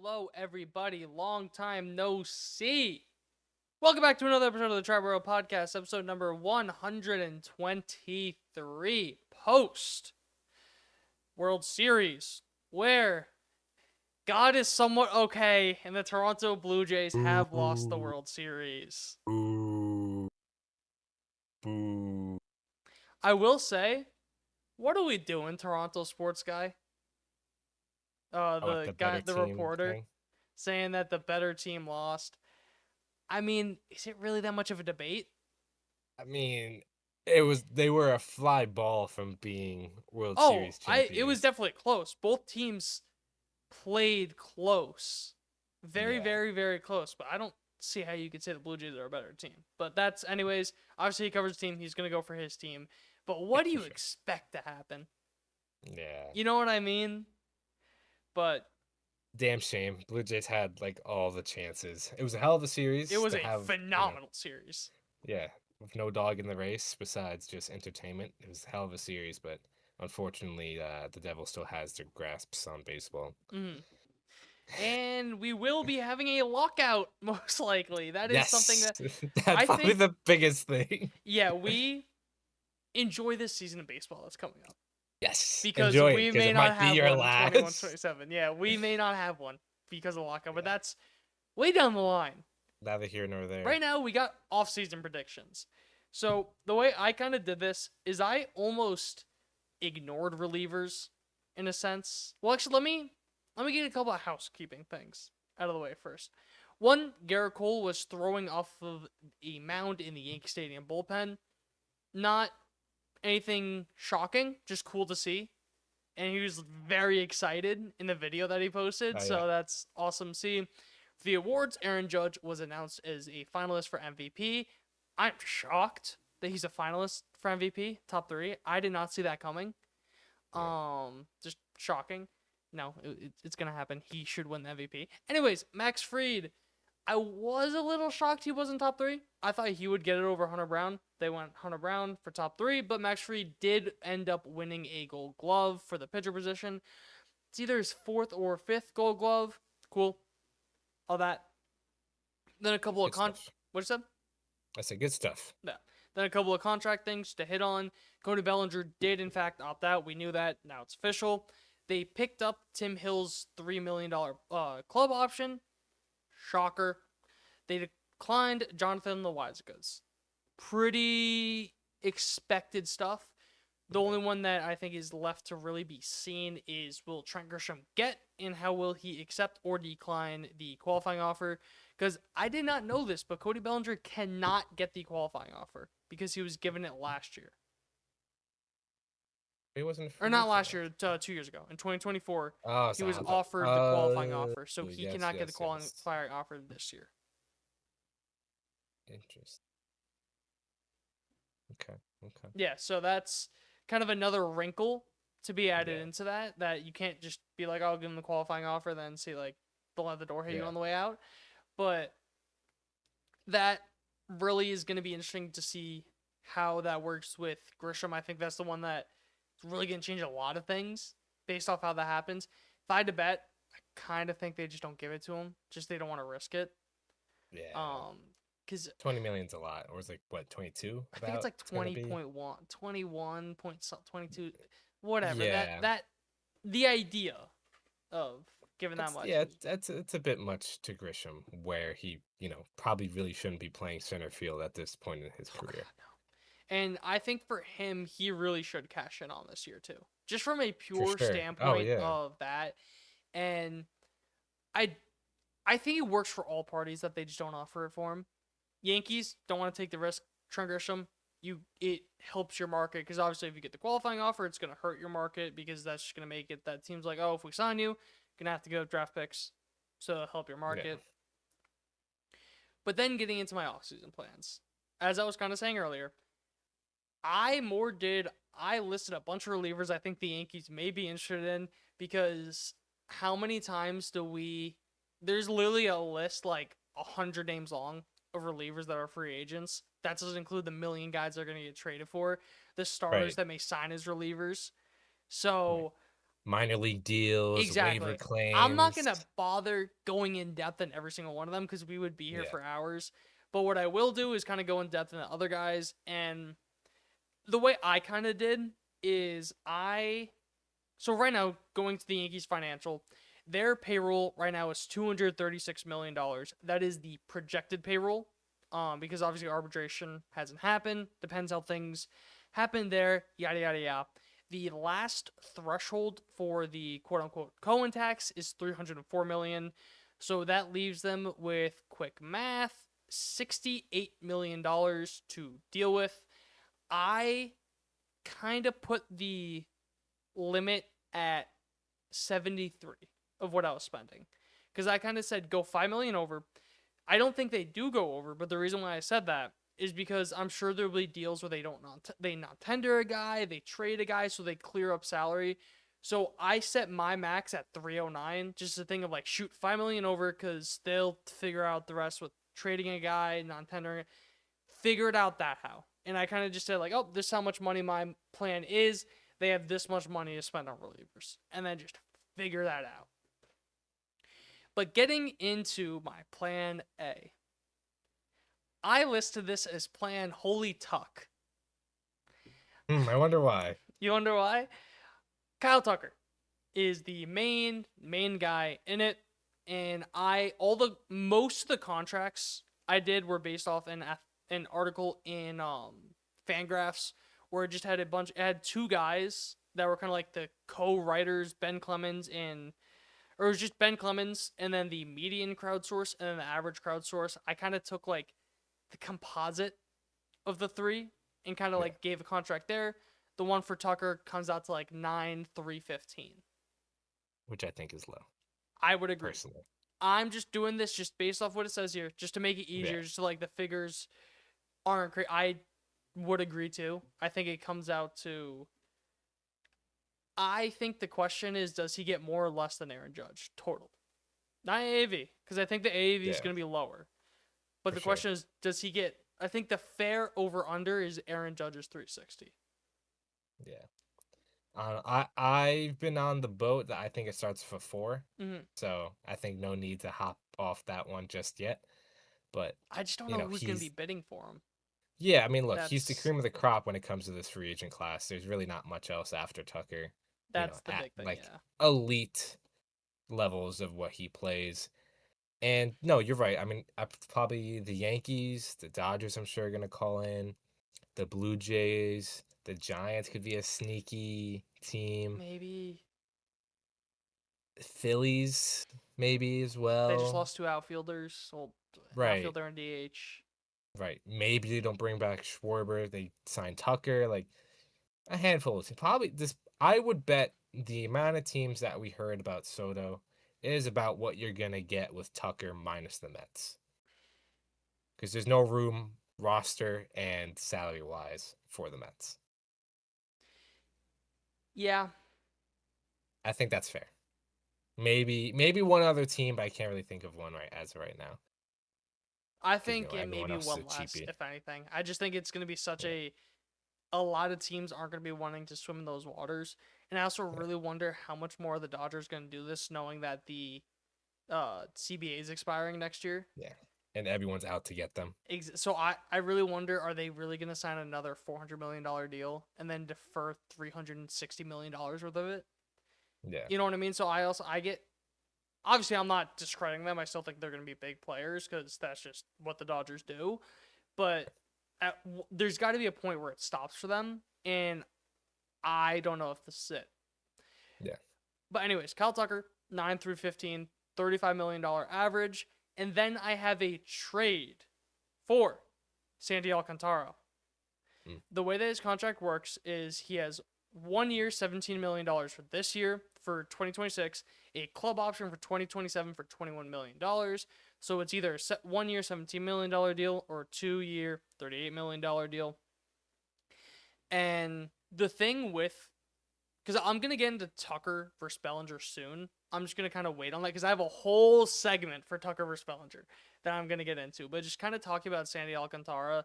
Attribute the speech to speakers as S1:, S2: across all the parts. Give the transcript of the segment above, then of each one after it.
S1: Hello, everybody. Long time no see. Welcome back to another episode of the Triboro Podcast, episode number 123, post World Series, where God is somewhat okay, and the Toronto Blue Jays have lost the World Series.
S2: Boo. Boo.
S1: I will say, what are we doing, Toronto sports guy?
S2: What,
S1: The
S2: the
S1: guy,
S2: better
S1: the
S2: team
S1: reporter,
S2: thing?
S1: saying that the better team lost. I mean, is it really that much of a debate?
S2: I mean, they were a fly ball from being World
S1: Oh,
S2: Series
S1: it was
S2: champions.
S1: definitely close. Both teams played close. Very,
S2: Yeah.
S1: very, very close. But I don't see how you could say the Blue Jays are a better team. But that's, anyways, obviously he covers his team. He's going to go for his team. But what do
S2: for
S1: you
S2: sure.
S1: expect to happen?
S2: Yeah.
S1: You know what I mean? But
S2: Damn shame. Blue Jays had like all the chances. It was a hell of a series
S1: it was
S2: to
S1: a
S2: have,
S1: phenomenal series.
S2: yeah, with no dog in the race besides just entertainment. It was a hell of a series, but unfortunately, the Devil still has their grasps on baseball.
S1: Mm. And we will be having a lockout, most likely. That is something
S2: Yes,
S1: that
S2: that's
S1: I
S2: probably
S1: think,
S2: the biggest thing.
S1: yeah, we enjoy this season of baseball that's coming up.
S2: Yes,
S1: Because
S2: enjoy it
S1: we
S2: because
S1: may
S2: it
S1: not
S2: might be
S1: have
S2: your
S1: one in 21,
S2: last.
S1: 27. Yeah, we may not have one because of lockout, but
S2: Yeah.
S1: that's way down the line.
S2: Neither here nor there.
S1: Right now, we got off-season predictions. So the way I kind of did this is I almost ignored relievers in a sense. Well, actually, let me get a couple of housekeeping things out of the way first. One, Garrett Cole was throwing off of a mound in the Yankee Stadium bullpen. Not anything shocking, just cool to see. And he was very excited in the video that he posted,
S2: Oh,
S1: so
S2: yeah.
S1: that's awesome to see. For the awards, Aaron Judge was announced as a finalist for MVP. I'm shocked that he's a finalist for MVP, top 3. I did not see that coming. Just shocking. No, it's gonna happen. He should win the MVP. Anyways, Max Fried, I was a little shocked he wasn't top 3. I thought he would get it over Hunter Brown. They went Hunter Brown for top 3, but Max Fried did end up winning a Gold Glove for the pitcher position. It's either his 4th or 5th Gold Glove. Cool. All that. Then a couple of
S2: Stuff.
S1: what you said?
S2: I said good stuff.
S1: Yeah. Then a couple of contract things to hit on. Cody Bellinger did in fact opt out. We knew that. Now it's official. They picked up Tim Hill's $3 million club option. Shocker. They declined Jonathan Loaisiga's. Pretty expected stuff. The only one that I think is left to really be seen is will Trent Grisham get, and how will he accept or decline the qualifying offer? Because I did not know this, but Cody Bellinger cannot get the qualifying offer because he was given it last year.
S2: It wasn't.
S1: Or not last year, 2 years ago. In 2024,
S2: Oh,
S1: he was
S2: so
S1: offered the qualifying offer, so he
S2: yes,
S1: cannot get the
S2: yes,
S1: qualifying offer this year.
S2: Interesting. Okay.
S1: Yeah, so that's kind of another wrinkle to be added
S2: Yeah.
S1: into that you can't just be like, oh, I'll give him the qualifying offer, then see, like, they'll let the door hit you
S2: Yeah.
S1: on the way out. But that really is going to be interesting to see how that works with Grisham. I think that's the one that's really going to change a lot of things based off how that happens. If I had to bet, I kind of think they just don't give it to him. Just they don't want to risk it.
S2: Yeah.
S1: Because
S2: 20 million's a lot, or is it what 22?
S1: I think it's like 20.1, 21.22, whatever.
S2: Yeah.
S1: That the idea of giving that much.
S2: Yeah, it's a bit much to Grisham, where he probably really shouldn't be playing center field at this point in his career.
S1: God, no. And I think for him, he really should cash in on this year too, just from a pure
S2: sure.
S1: standpoint
S2: yeah.
S1: of that. And I think it works for all parties that they just don't offer it for him. Yankees don't want to take the risk. Trent Grisham, it helps your market because obviously if you get the qualifying offer, it's going to hurt your market because that's just going to make it that team's like, oh, if we sign you, you're going to have to go draft picks to help your market.
S2: Yeah.
S1: But then getting into my offseason plans, as I was kind of saying earlier, I listed a bunch of relievers I think the Yankees may be interested in because how many times there's literally a list like 100 names long of relievers that are free agents. That doesn't include the million guys they're going to get traded for, the starters that may sign as relievers. So
S2: minor league deals, waiver
S1: Exactly. I'm not
S2: claims.
S1: gonna bother going in depth in every single one of them because we would be here
S2: Yeah.
S1: for hours. But what I will do is kind of go in depth in the other guys. And the way I kind of did is so right now, going to the Yankees financial, their payroll right now is $236 million. That is the projected payroll. Because obviously arbitration hasn't happened. Depends how things happen there. Yada yada yada. The last threshold for the quote unquote Cohen tax is $304 million. So that leaves them with quick math, $68 million to deal with. I kind of put the limit at 73 of what I was spending. Because I kind of said go 5 million over. I don't think they do go over, but the reason why I said that is because I'm sure there'll be deals where they not tender a guy, they trade a guy, so they clear up salary. So I set my max at 309, just a thing of like shoot 5 million over because they'll figure out the rest with trading a guy, non tendering. Figure it out that how. And I kind of just said like, oh, this is how much money my plan is. They have this much money to spend on relievers, and then just figure that out. But getting into my plan A, I listed this as plan Holy Tuck.
S2: I wonder why.
S1: You wonder why? Kyle Tucker is the main guy in it, and most of the contracts I did were based off an article in Fangraphs where it just had it had two guys that were kind of like the co-writers, Ben Clemens or it was just Ben Clemens and then the median crowdsource and then the average crowdsource. I kind of took like the composite of the three and kind of like gave a contract there. The one for Tucker comes out to like 9,315,
S2: which I think is low.
S1: I would agree.
S2: Personally,
S1: I'm just doing this just based off what it says here, just to make it easier, just so like the figures aren't crazy. I would agree too. I think it comes out to. I think the question is, does he get more or less than Aaron Judge total? Not AAV, because I think the AAV is going to be lower. But the question is, does he get? I think the fair over under is Aaron Judge's 360.
S2: Yeah. I've been on the boat that I think it starts for 4.
S1: Mm-hmm.
S2: So I think no need to hop off that one just yet. But
S1: I just don't know who's going to be bidding for him.
S2: Yeah, I mean, look, he's the cream of the crop when it comes to this free agent class. There's really not much else after Tucker.
S1: That's the big thing,
S2: like elite levels of what he plays. And no, you're right. I mean, probably the Yankees, the Dodgers, I'm sure are gonna call in. The Blue Jays, the Giants could be a sneaky team.
S1: Maybe
S2: Phillies, maybe as well.
S1: They just lost 2 outfielders. Well, outfielder and DH.
S2: Right. Maybe they don't bring back Schwarber. They sign Tucker. Like a handful of teams. Probably this. I would bet the amount of teams that we heard about Soto is about what you're gonna get with Tucker minus the Mets. Because there's no room roster and salary wise for the Mets.
S1: Yeah.
S2: I think that's fair. Maybe one other team, but I can't really think of one as of right now.
S1: I think it may be one less, if anything. I just think it's going to be such a lot of teams aren't going to be wanting to swim in those waters. And I also really wonder how much more the Dodgers going to do this, knowing that the CBA is expiring next year.
S2: Yeah, and everyone's out to get them.
S1: So I really wonder, are they really going to sign another $400 million deal and then defer $360 million worth of it?
S2: Yeah.
S1: You know what I mean? So I get... Obviously, I'm not discrediting them. I still think they're going to be big players because that's just what the Dodgers do. But there's got to be a point where it stops for them, and I don't know if this is it.
S2: Yeah.
S1: But anyways, Kyle Tucker, 9-15, $35 million average. And then I have a trade for Sandy Alcantara. The way that his contract works is he has 1 year, $17 million for this year for 2026, a club option for 2027 for $21 million. So it's either a 1 year, $17 million deal or a 2 year, $38 million deal. And the thing with, because I'm going to get into Tucker versus Bellinger soon. I'm just going to kind of wait on that because I have a whole segment for Tucker versus Bellinger that I'm going to get into. But just kind of talking about Sandy Alcantara,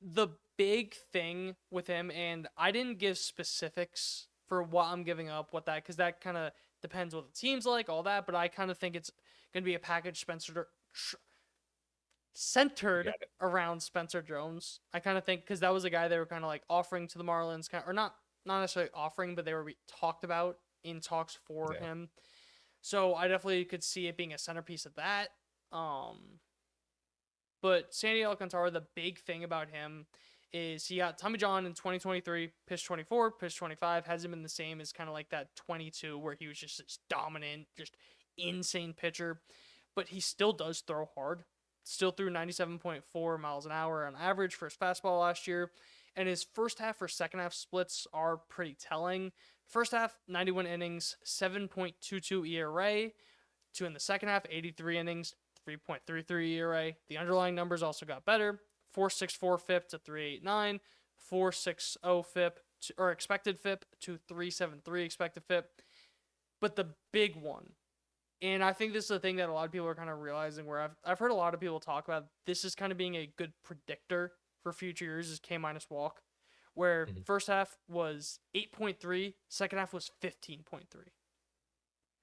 S1: the big thing with him, and I didn't give specifics for what I'm giving up, because that kind of depends what the team's like, all that. But I kind of think it's going to be a package
S2: You
S1: centered
S2: got it.
S1: around Spencer Jones. I kind of think because that was a guy they were kind of like offering to the Marlins, or not necessarily offering, but they were talked about in talks for
S2: Yeah.
S1: him. So I definitely could see it being a centerpiece of that. But Sandy Alcantara, the big thing about him is he got Tommy John in 2023, pitched 24, pitched 25, hasn't been the same as kind of like that 22 where he was just this dominant, just insane pitcher. But he still does throw hard. Still threw 97.4 miles an hour on average for his fastball last year. And his first half for second half splits are pretty telling. First half, 91 innings, 7.22 ERA. To in the second half, 83 innings, 3.33 ERA. The underlying numbers also got better. 4.64 FIP to 3.89, 4.60 FIP or expected FIP to 3.73 expected FIP. But the big one, and I think this is the thing that a lot of people are kind of realizing, where I've heard a lot of people talk about this is kind of being a good predictor for future years, is K minus walk, where
S2: Mhm.
S1: first half was 8.3, second half was 15.3.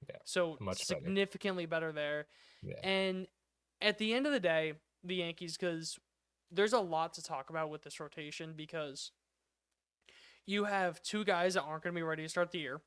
S2: Yeah.
S1: So
S2: Much better.
S1: significantly better there.
S2: Yeah.
S1: And at the end of the day, the Yankees, because there's a lot to talk about with this rotation, because you have two guys that aren't going to be ready to start the year.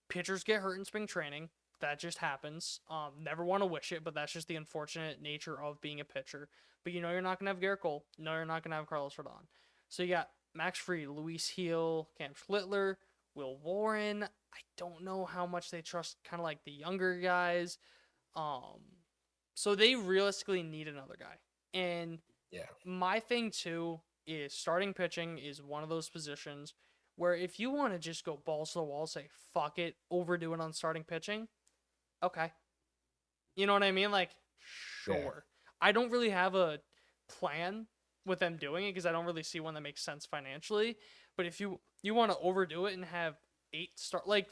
S1: Pitchers get hurt in spring training. That just happens. Never want to wish it, but that's just the unfortunate nature of being a pitcher. But you know you're not going to have Garrett Cole. No, you're not going to have Carlos Rodon. So you got Max Fried, Luis Heel, Cam Schlittler, Will Warren. I don't know how much they trust kind of like the younger guys. Um, so they realistically need another guy. And
S2: Yeah.
S1: my thing too is starting pitching is one of those positions where if you want to just go balls to the wall, say fuck it, overdo it on starting pitching, okay. You know what I mean? Like,
S2: Yeah.
S1: sure. I don't really have a plan with them doing it because I don't really see one that makes sense financially. But if you want to overdo it and have 8 start, like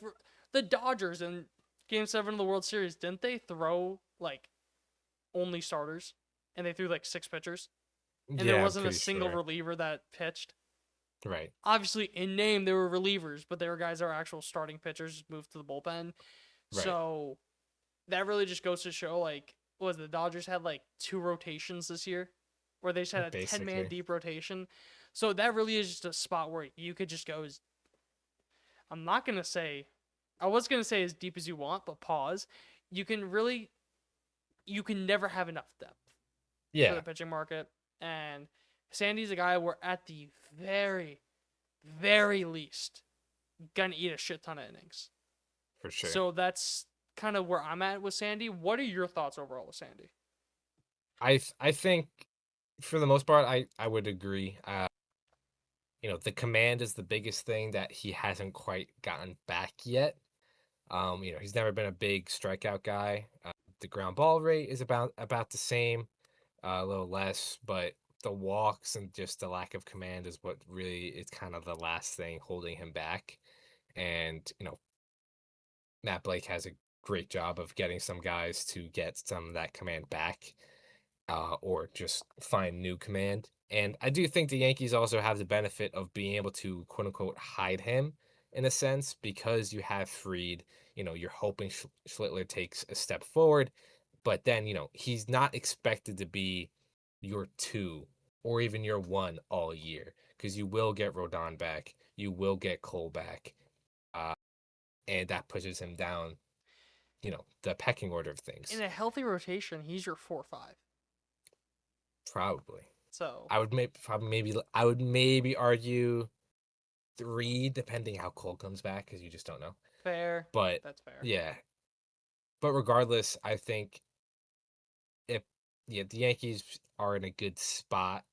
S1: the Dodgers in Game 7 of the World Series, didn't they throw like only starters and they threw like 6 pitchers and there
S2: Yeah, I'm
S1: wasn't a
S2: pretty
S1: single
S2: sure.
S1: reliever that pitched?
S2: Right.
S1: Obviously, in name, they were relievers, but they were guys that were actual starting pitchers just moved to the bullpen.
S2: Right.
S1: So that really just goes to show, like, was the Dodgers had like 2 rotations this year, where they just had a 10-man
S2: Basically.
S1: deep rotation. So that really is just a spot where you could just go as, I'm not gonna say, I was gonna say as deep as you want, but pause. You can really, you can never have enough depth for
S2: Yeah,
S1: the pitching market, and Sandy's a guy where at the very, very least gonna eat a shit ton of innings.
S2: for sure.
S1: So that's kind of where I'm at with Sandy. What are your thoughts overall with Sandy?
S2: I think for the most part, I would agree. The command is the biggest thing that he hasn't quite gotten back yet. He's never been a big strikeout guy. The ground ball rate is about the same, a little less, but the walks and just the lack of command is what really is kind of the last thing holding him back. And Matt Blake has a great job of getting some guys to get some of that command back, or just find new command. And I do think the Yankees also have the benefit of being able to quote unquote hide him in a sense because you have Freed. You're hoping Schlittler takes a step forward, but then he's not expected to be your two or even your one all year because you will get Rodon back, you will get Cole back, uh, and that pushes him down, the pecking order of
S1: In
S2: things.
S1: a healthy rotation, he's your 4-5.
S2: Probably.
S1: So
S2: I would maybe argue three, depending how Cole comes back, because you just don't know.
S1: fair.
S2: But
S1: That's fair.
S2: yeah, but regardless, I think if the Yankees are in a good spot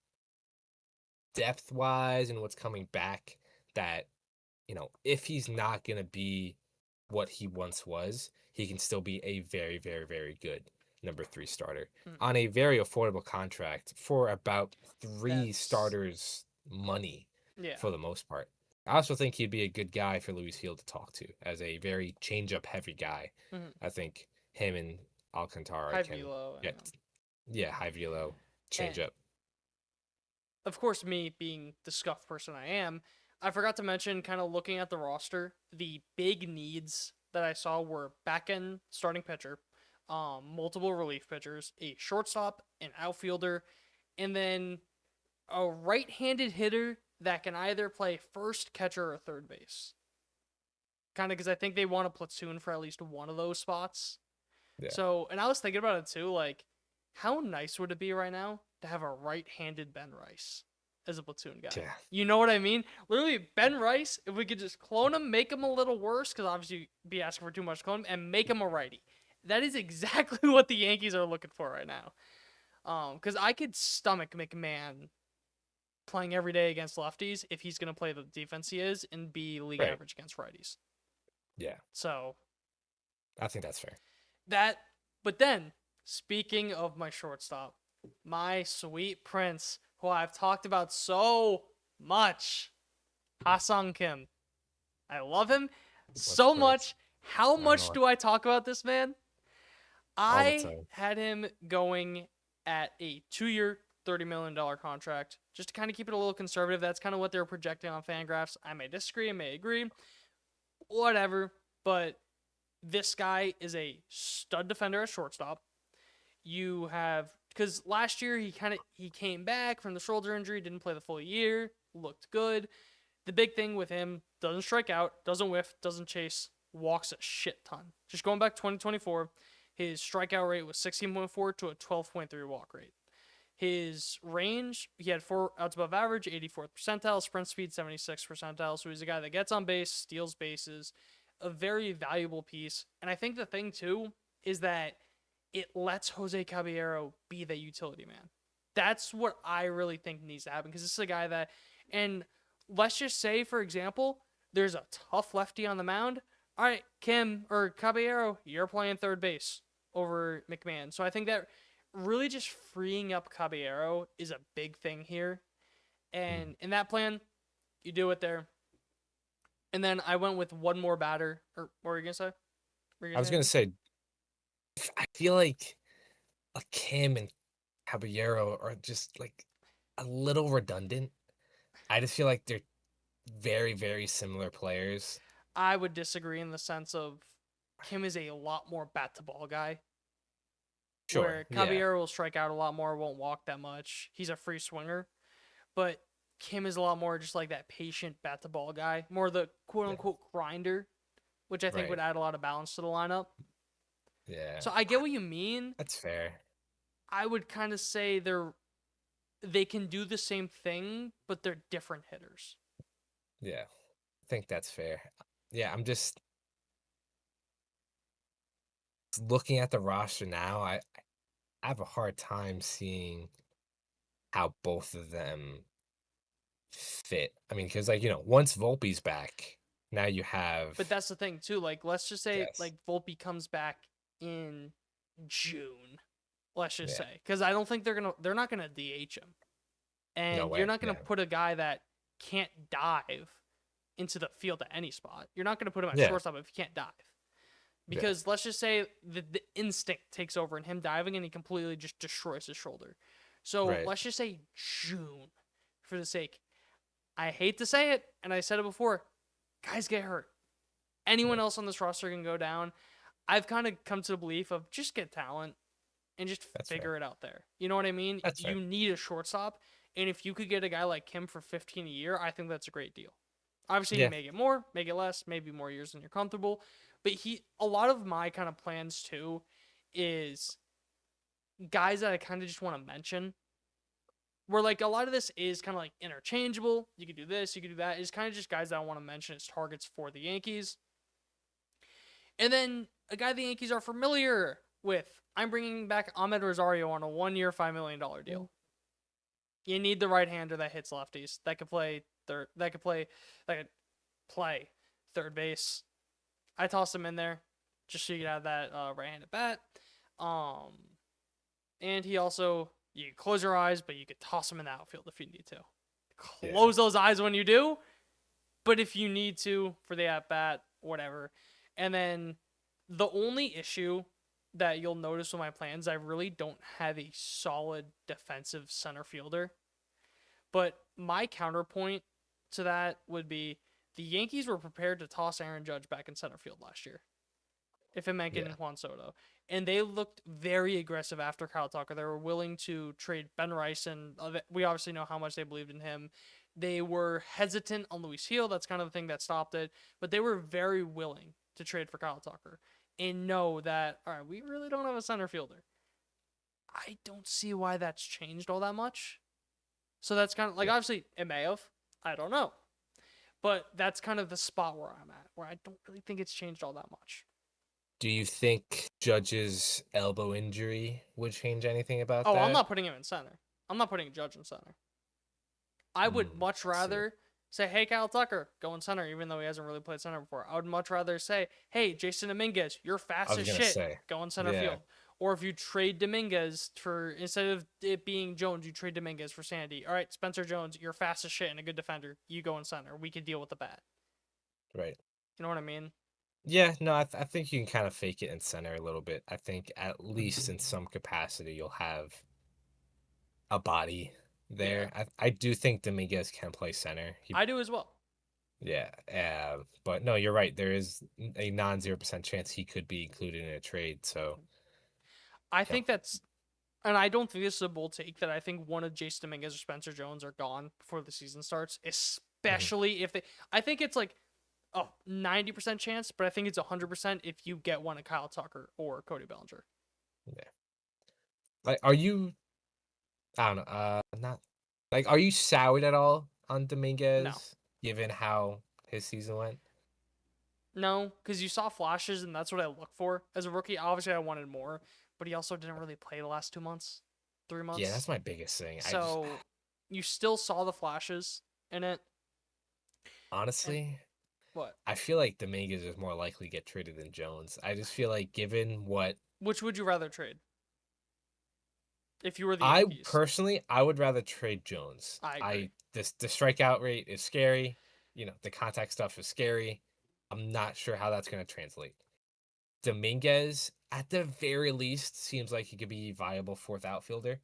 S2: depth wise and what's coming back, that if he's not gonna be what he once was, he can still be a very, very, very good number 3 starter
S1: Mm,
S2: on a very affordable contract for about 3
S1: that's
S2: starters money
S1: yeah.
S2: for the most part. I also think he'd be a good guy for Luis Field to talk to as a very change-up heavy guy.
S1: Mm-hmm.
S2: I think him and Alcantara
S1: High
S2: can
S1: velo
S2: get, high velo change
S1: and
S2: up.
S1: of course, me being the scuff person I am, I forgot to mention, kind of looking at the roster, the big needs that I saw were back end starting pitcher, multiple relief pitchers, a shortstop, an outfielder, and then a right-handed hitter that can either play first, catcher, or third base. Kind of because I think they want a platoon for at least one of those spots.
S2: Yeah.
S1: So, and I was thinking about it too, like, how nice would it be right now to have a right-handed Ben Rice as a platoon guy?
S2: Yeah.
S1: You know what I mean? Literally, Ben Rice, if we could just clone him, make him a little worse, because obviously you'd be asking for too much to clone him, and make him a righty. That is exactly what the Yankees are looking for right now. Because I could stomach McMahon playing every day against lefties if he's going to play the defense he is and be league
S2: Right.
S1: average against righties.
S2: Yeah.
S1: So
S2: I think that's fair.
S1: but then, speaking of my shortstop, my sweet prince, who I've talked about so much, Ha-Sung Kim. I love him so
S2: course.
S1: much. How
S2: I
S1: much
S2: know.
S1: do I talk about this man?
S2: All the
S1: I
S2: time.
S1: had him going at a 2-year, $30 million contract, just to kind of keep it a little conservative. That's kind of what they were projecting on Fangraphs. I may disagree, I may agree, whatever. But this guy is a stud defender at shortstop. You have, because last year he came back from the shoulder injury, didn't play the full year, looked good. The big thing with him, doesn't strike out, doesn't whiff, doesn't chase, walks a shit ton. Just going back 2024, his strikeout rate was 16.4 to a 12.3 walk rate. His range, he had 4 outs above average, 84th percentile, sprint speed 76th percentile. So he's a guy that gets on base, steals bases, a very valuable piece. And I think the thing too is that it lets Jose Caballero be the utility man. That's what I really think needs to happen, because this is a guy that, and let's just say, for example, there's a tough lefty on the mound. All right, Kim or Caballero, you're playing third base over McMahon. So I think that really just freeing up Caballero is a big thing here. And in that plan, you do it there. And then I went with one more batter. Or what were you going to say?
S2: I was gonna say, I feel like Kim and Caballero are just like a little redundant. I just feel like they're very, very similar players.
S1: I would disagree in the sense of Kim is a lot more bat to ball guy.
S2: Sure.
S1: Where Caballero will strike out a lot more, won't walk that much. He's a free swinger. But Kim is a lot more just like that patient bat to ball guy. More the quote unquote grinder, which I think would add a lot of balance to the lineup.
S2: Yeah.
S1: So I get what you mean.
S2: That's fair.
S1: I would kind of say they can do the same thing, but they're different hitters.
S2: Yeah. I think that's fair. Yeah, I'm just looking at the roster now. I have a hard time seeing how both of them fit. I mean, because once Volpe's back, now you have.
S1: But that's the thing too. Like, let's just say
S2: Yes.
S1: like Volpe comes back in June. Let's just say, because I don't think they're not gonna DH him, and
S2: No way,
S1: you're not gonna
S2: no.
S1: put a guy that can't dive into the field at any spot. You're not gonna put him at
S2: Yeah.
S1: shortstop if he can't dive. Because let's just say the instinct takes over and him diving and he completely just destroys his shoulder. So let's just say June, for the sake. I hate to say it, and I said it before, guys get hurt. Anyone else on this roster can go down. I've kind of come to the belief of just get talent and just figure it out there. You know what I mean?
S2: That's fair.
S1: You need a shortstop, and if you could get a guy like Kim for $15 a year, I think that's a great deal. Obviously, you may get more, may get less, maybe more years than you're comfortable. But a lot of my kind of plans too is guys that I kind of just want to mention. Where like a lot of this is kind of like interchangeable. You could do this, you could do that. It's kind of just guys that I want to mention as targets for the Yankees. And then a guy the Yankees are familiar with. I'm bringing back Ahmed Rosario on a 1-year, $5 million deal. You need the right-hander that hits lefties, that could play third base. I tossed him in there just so you could have that right-handed bat. And he also, you can close your eyes, but you could toss him in the outfield if you need to. Close those eyes when you do, but if you need to for the at-bat, whatever. And then the only issue that you'll notice with my plans, I really don't have a solid defensive center fielder. But my counterpoint to that would be the Yankees were prepared to toss Aaron Judge back in center field last year if it meant getting
S2: Yeah.
S1: Juan Soto. And they looked very aggressive after Kyle Tucker. They were willing to trade Ben Rice, and we obviously know how much they believed in him. They were hesitant on Luis Gil. That's kind of the thing that stopped it. But they were very willing to trade for Kyle Tucker and know that, all right, we really don't have a center fielder. I don't see why that's changed all that much. So that's kind of like,
S2: Yeah.
S1: obviously, it may have. I don't know. But that's kind of the spot where I'm at, where I don't really think it's changed all that much.
S2: Do you think Judge's elbow injury would change anything about
S1: Oh, I'm
S2: that?
S1: not putting him in center. I'm not putting Judge in center. I would much
S2: I see.
S1: rather say, hey, Kyle Tucker, go in center, even though he hasn't really played center before. I would much rather say, hey, Jason Dominguez, you're fast
S2: I was
S1: as
S2: gonna
S1: shit,
S2: say,
S1: go in center
S2: yeah,
S1: field. Or if you trade Dominguez for, instead of it being Jones, you trade Dominguez for Sandy. All right, Spencer Jones, you're fast as shit and a good defender. You go in center. We can deal with the bat.
S2: right.
S1: You know what I mean?
S2: Yeah, no, I think you can kind of fake it in center a little bit. I think at least in some capacity you'll have a body
S1: Yeah.
S2: there. I do think Dominguez can play center.
S1: I do as well.
S2: Yeah, but no, you're right. There is a non-0% chance he could be included in a trade. So,
S1: I
S2: you know,
S1: think that's, and I don't think this is a bold take, that I think one of Jason Dominguez or Spencer Jones are gone before the season starts,
S2: mhm,
S1: especially if they, I think it's like a 90% chance, but I think it's 100% if you get one of Kyle Tucker or Cody Bellinger.
S2: yeah. Like, are you? I don't know. Not like, are you soured at all on
S1: No.
S2: Dominguez given how his season went?
S1: No, because you saw flashes, and that's what I look for as a rookie. Obviously, I wanted more, but he also didn't really play the last 2 months, 3 months.
S2: Yeah, that's my biggest thing. I just
S1: So you still saw the flashes in it. And
S2: honestly,
S1: what?
S2: I feel like Dominguez is more likely to get traded than Jones. I just feel like given what
S1: Which would you rather trade if you were the
S2: I
S1: Yankees?
S2: personally, I would rather trade Jones.
S1: I agree.
S2: The strikeout rate is scary. You know, the contact stuff is scary. I'm not sure how that's going to translate. Dominguez, at the very least, seems like he could be a viable fourth outfielder.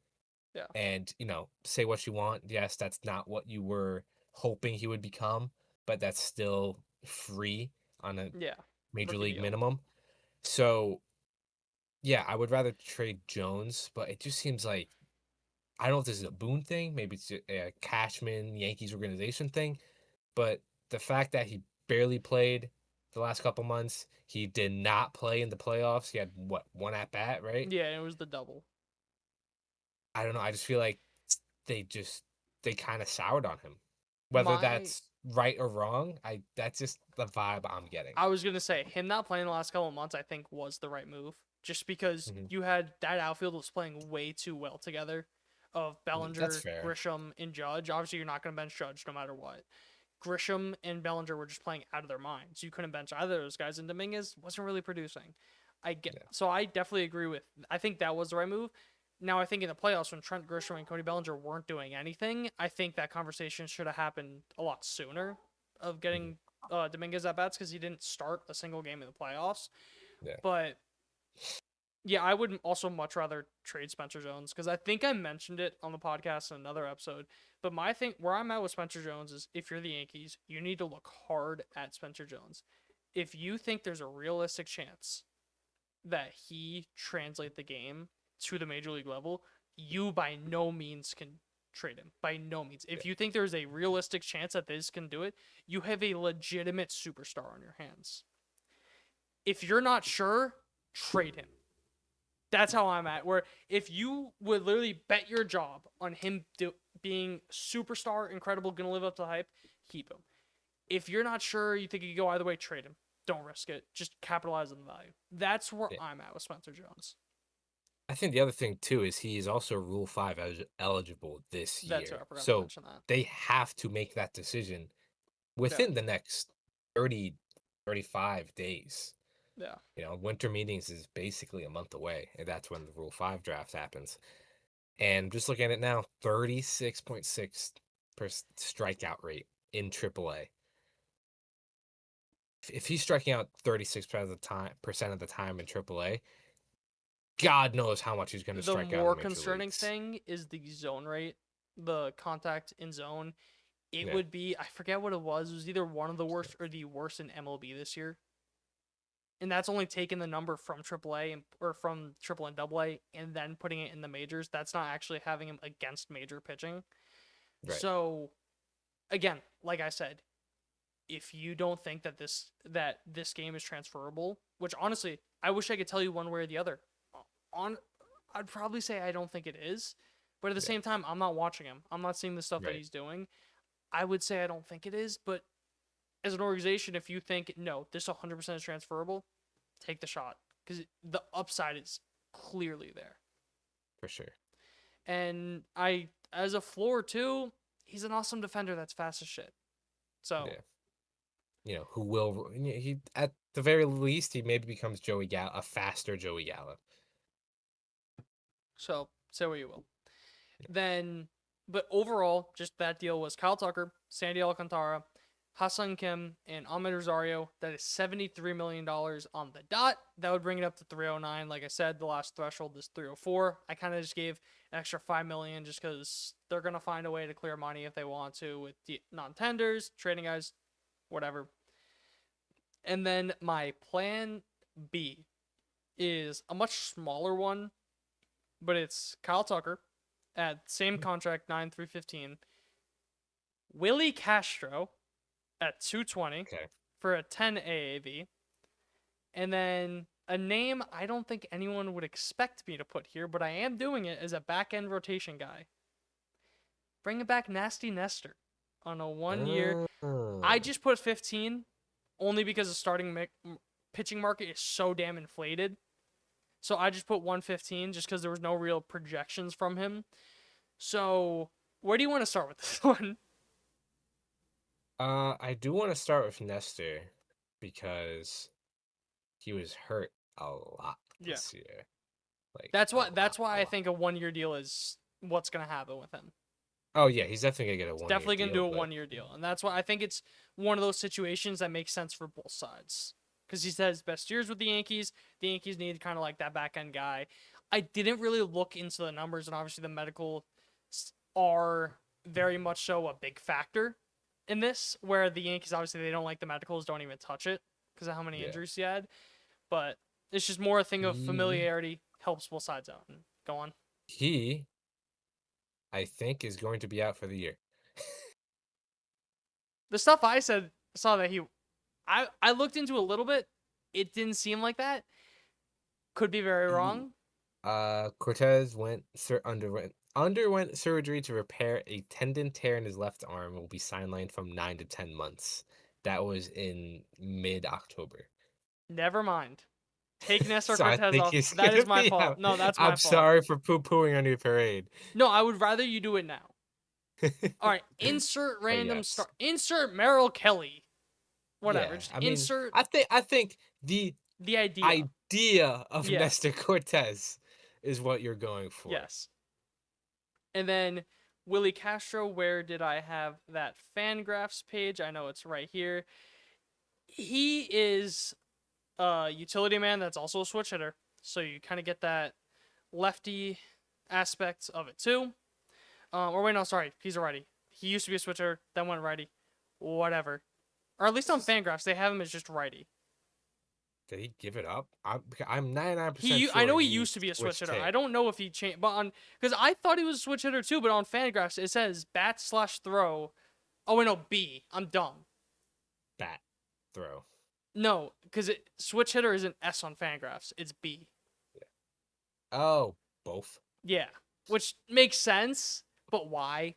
S1: Yeah.
S2: And, you know, say what you want. Yes, that's not what you were hoping he would become, but that's still free on a
S1: Yeah.
S2: major
S1: Rookie
S2: league
S1: deal.
S2: minimum. So, yeah, I would rather trade Jones, but it just seems like I don't know if this is a Boone thing, maybe it's a Cashman Yankees organization thing, but the fact that he barely played the last couple months, he did not play in the playoffs. He had what, one at bat, right?
S1: Yeah, it was the double.
S2: I don't know. I just feel like they just they kind of soured on him. Whether
S1: My
S2: that's right or wrong, I that's just the vibe I'm getting.
S1: I was gonna say him not playing the last couple of months, I think, was the right move. Just because
S2: Mhm.
S1: you had that outfield was playing way too well together, of
S2: That's
S1: Bellinger,
S2: fair.
S1: Grisham, and Judge. Obviously, you're not gonna bench Judge no matter what. Grisham and Bellinger were just playing out of their minds. You couldn't bench either of those guys, and Dominguez wasn't really producing.
S2: Yeah.
S1: So I definitely agree with. I think that was the right move. Now I think in the playoffs when Trent Grisham and Cody Bellinger weren't doing anything, I think that conversation should have happened a lot sooner of
S2: Mhm.
S1: getting Dominguez at bats because he didn't start a single game in the playoffs.
S2: Yeah.
S1: But yeah, I would also much rather trade Spencer Jones because I think I mentioned it on the podcast in another episode. But my thing, where I'm at with Spencer Jones is if you're the Yankees, you need to look hard at Spencer Jones. If you think there's a realistic chance that he translate the game to the major league level, you by no means can trade him. By no means.
S2: Yeah.
S1: If you think there's a realistic chance that this can do it, you have a legitimate superstar on your hands. If you're not sure, trade him. That's how I'm at. Where if you would literally bet your job on him being superstar, incredible, gonna live up to the hype, keep him. If you're not sure, you think he could go either way, trade him. Don't risk it. Just capitalize on the value. That's where
S2: Yeah.
S1: I'm at with Spencer Jones.
S2: I think the other thing too is he is also Rule 5 eligible this
S1: That's what
S2: year.
S1: I forgot to
S2: So
S1: mention that.
S2: they have to make that decision
S1: Yeah.
S2: within the next 30, 35 days.
S1: Yeah.
S2: You know, winter meetings is basically a month away, and that's when the Rule 5 draft happens. And just looking at it now, 36.6 strikeout rate in AAA. If he's striking out 36% of the time in AAA, God knows how much he's going to
S1: The
S2: strike out in
S1: more
S2: the major
S1: concerning
S2: leagues.
S1: thing is the zone rate, the contact in zone. it
S2: Yeah.
S1: would be, I forget what it was. It was either one of the worst or the worst in MLB this year. And that's only taking the number from AAA or from Triple and Double A and then putting it in the majors. That's not actually having him against major pitching.
S2: Right.
S1: So again, like I said, if you don't think that this game is transferable, which honestly, I wish I could tell you one way or the other. On I'd probably say I don't think it is, but at the
S2: Yeah.
S1: same time, I'm not watching him. I'm not seeing the stuff that
S2: Right.
S1: he's doing. I would say I don't think it is, but as an organization, if you think no, this 100% is transferable, take the shot because the upside is clearly there.
S2: For sure.
S1: And as a floor too, he's an awesome defender that's fast as shit. So
S2: Yeah. Who will he at the very least he maybe becomes a faster Joey Gallo.
S1: So say what you will. Then, but overall, just that deal was Kyle Tucker, Sandy Alcantara, Hassan Kim, and Ahmed Rosario. That is $73 million on the dot. That would bring it up to 309. Like I said, the last threshold is 304. I kind of just gave an extra $5 million just because they're going to find a way to clear money if they want to with the non-tenders, trading guys, whatever. And then my plan B is a much smaller one, but it's Kyle Tucker at same contract 9 through 15. Willie Castro at 220
S2: Okay.
S1: for a 10 AAV. And then a name I don't think anyone would expect me to put here, but I am doing it as a back end rotation guy. Bring it back Nasty Nestor on a 1 year. I just put 15 only because the starting pitching market is so damn inflated. So I just put 115 just because there was no real projections from him. So where do you want to start with this one?
S2: I do want to start with Nestor because he was hurt a lot
S1: Yeah.
S2: this year. Like
S1: That's
S2: a
S1: why
S2: lot, a
S1: I
S2: lot.
S1: think a 1 year deal is what's gonna happen with him.
S2: Oh yeah, he's definitely gonna get a 1 year
S1: Definitely gonna
S2: deal,
S1: do a
S2: but
S1: 1 year deal. And that's why I think it's one of those situations that makes sense for both sides. Because he said his best years with the Yankees. The Yankees need kind of like that back end guy. I didn't really look into the numbers, and obviously the medical are very much so a big factor in this. Where the Yankees obviously they don't like the medicals, don't even touch it because of how many
S2: yeah.
S1: injuries he had. But it's just more a thing of
S2: He
S1: familiarity helps both sides out. And go on.
S2: he I think is going to be out for the year.
S1: The stuff I saw that I looked into a little bit. It didn't seem like that. Could be very
S2: He,
S1: wrong.
S2: Cortez underwent surgery to repair a tendon tear in his left arm and will be sidelined from 9 to 10 months. That was in mid-October.
S1: Never mind. Take Nestor
S2: So I
S1: Cortez
S2: think
S1: off.
S2: he's
S1: That
S2: gonna
S1: is my
S2: be
S1: fault.
S2: out.
S1: No, that's my
S2: I'm
S1: fault.
S2: sorry for poo-pooing on your parade.
S1: No, I would rather you do it now. All right, insert
S2: But
S1: random
S2: yes.
S1: star. Insert Merrill Kelly. Whatever.
S2: Yeah,
S1: Just
S2: I mean,
S1: insert
S2: I think the
S1: the idea.
S2: idea of
S1: Yeah.
S2: Nestor Cortez is what you're going for.
S1: Yes. And then Willie Castro, where did I have that Fangraphs page? I know it's right here. He is a utility man that's also a switch hitter. So you kind of get that lefty aspect of it too. Or wait, no, sorry, he's a righty. He used to be a switch hitter, then went righty. Whatever. Or at least on Fangraphs, they have him as just righty.
S2: Did he give it up? I'm 99%
S1: I
S2: sure
S1: know he
S2: he
S1: used to be a switch
S2: switched
S1: hitter. I
S2: it.
S1: don't know if he changed, but on because I thought he was a switch hitter too. But on Fangraphs, it says bat/throw. Oh wait, no, B. I'm dumb.
S2: Bat throw.
S1: No, because switch hitter isn't S on Fangraphs. It's B.
S2: Oh, both.
S1: Yeah, which makes sense. But why?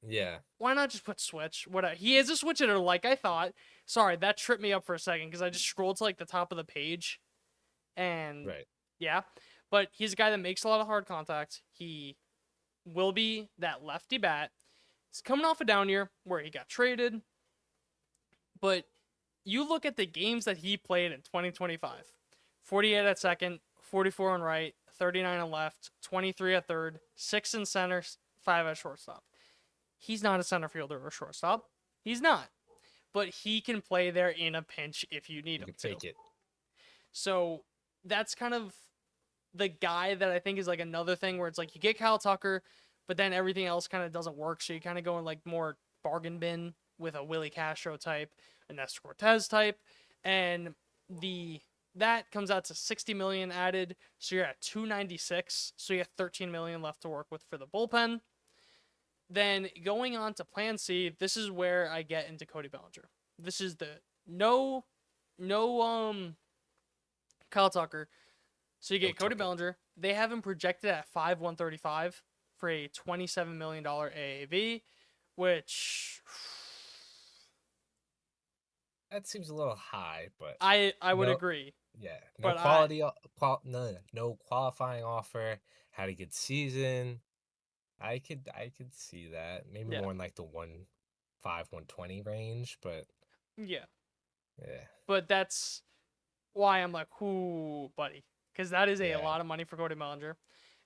S2: Yeah.
S1: Why not just put switch? Whatever. He is a switch hitter, like I thought. Sorry, that tripped me up for a second because I just scrolled to like the top of the page, and
S2: Right.
S1: yeah. But he's a guy that makes a lot of hard contact. He will be that lefty bat. He's coming off a down year where he got traded, but you look at the games that he played in 2025: 48 at second, 44 on right, 39 on left, 23 at third, 6 in center, 5 at shortstop. He's not a center fielder or shortstop. He's not. But he can play there in a pinch if you need
S2: You
S1: him
S2: can
S1: to.
S2: take it.
S1: So that's kind of the guy that I think is like another thing where it's like you get Kyle Tucker, but then everything else kind of doesn't work. So you kind of go in like more bargain bin with a Willie Castro type, a Nestor Cortez type, and that comes out to 60 million added, so you're at 296. So you have 13 million left to work with for the bullpen. Then going on to Plan C, this is where I get into Cody Bellinger. This is the no Kyle Tucker. So you get Cody Bellinger. They have him projected at 5,135 for a $27 million AAV, which
S2: That seems a little high, but
S1: I would
S2: no,
S1: agree.
S2: yeah, no
S1: But
S2: no qualifying offer. Had a good season. I could see that. Maybe
S1: yeah,
S2: more in like the 120 range, but
S1: yeah.
S2: yeah,
S1: But that's why I'm like, whoo, buddy, because that is a
S2: yeah,
S1: lot of money for Cody Bellinger.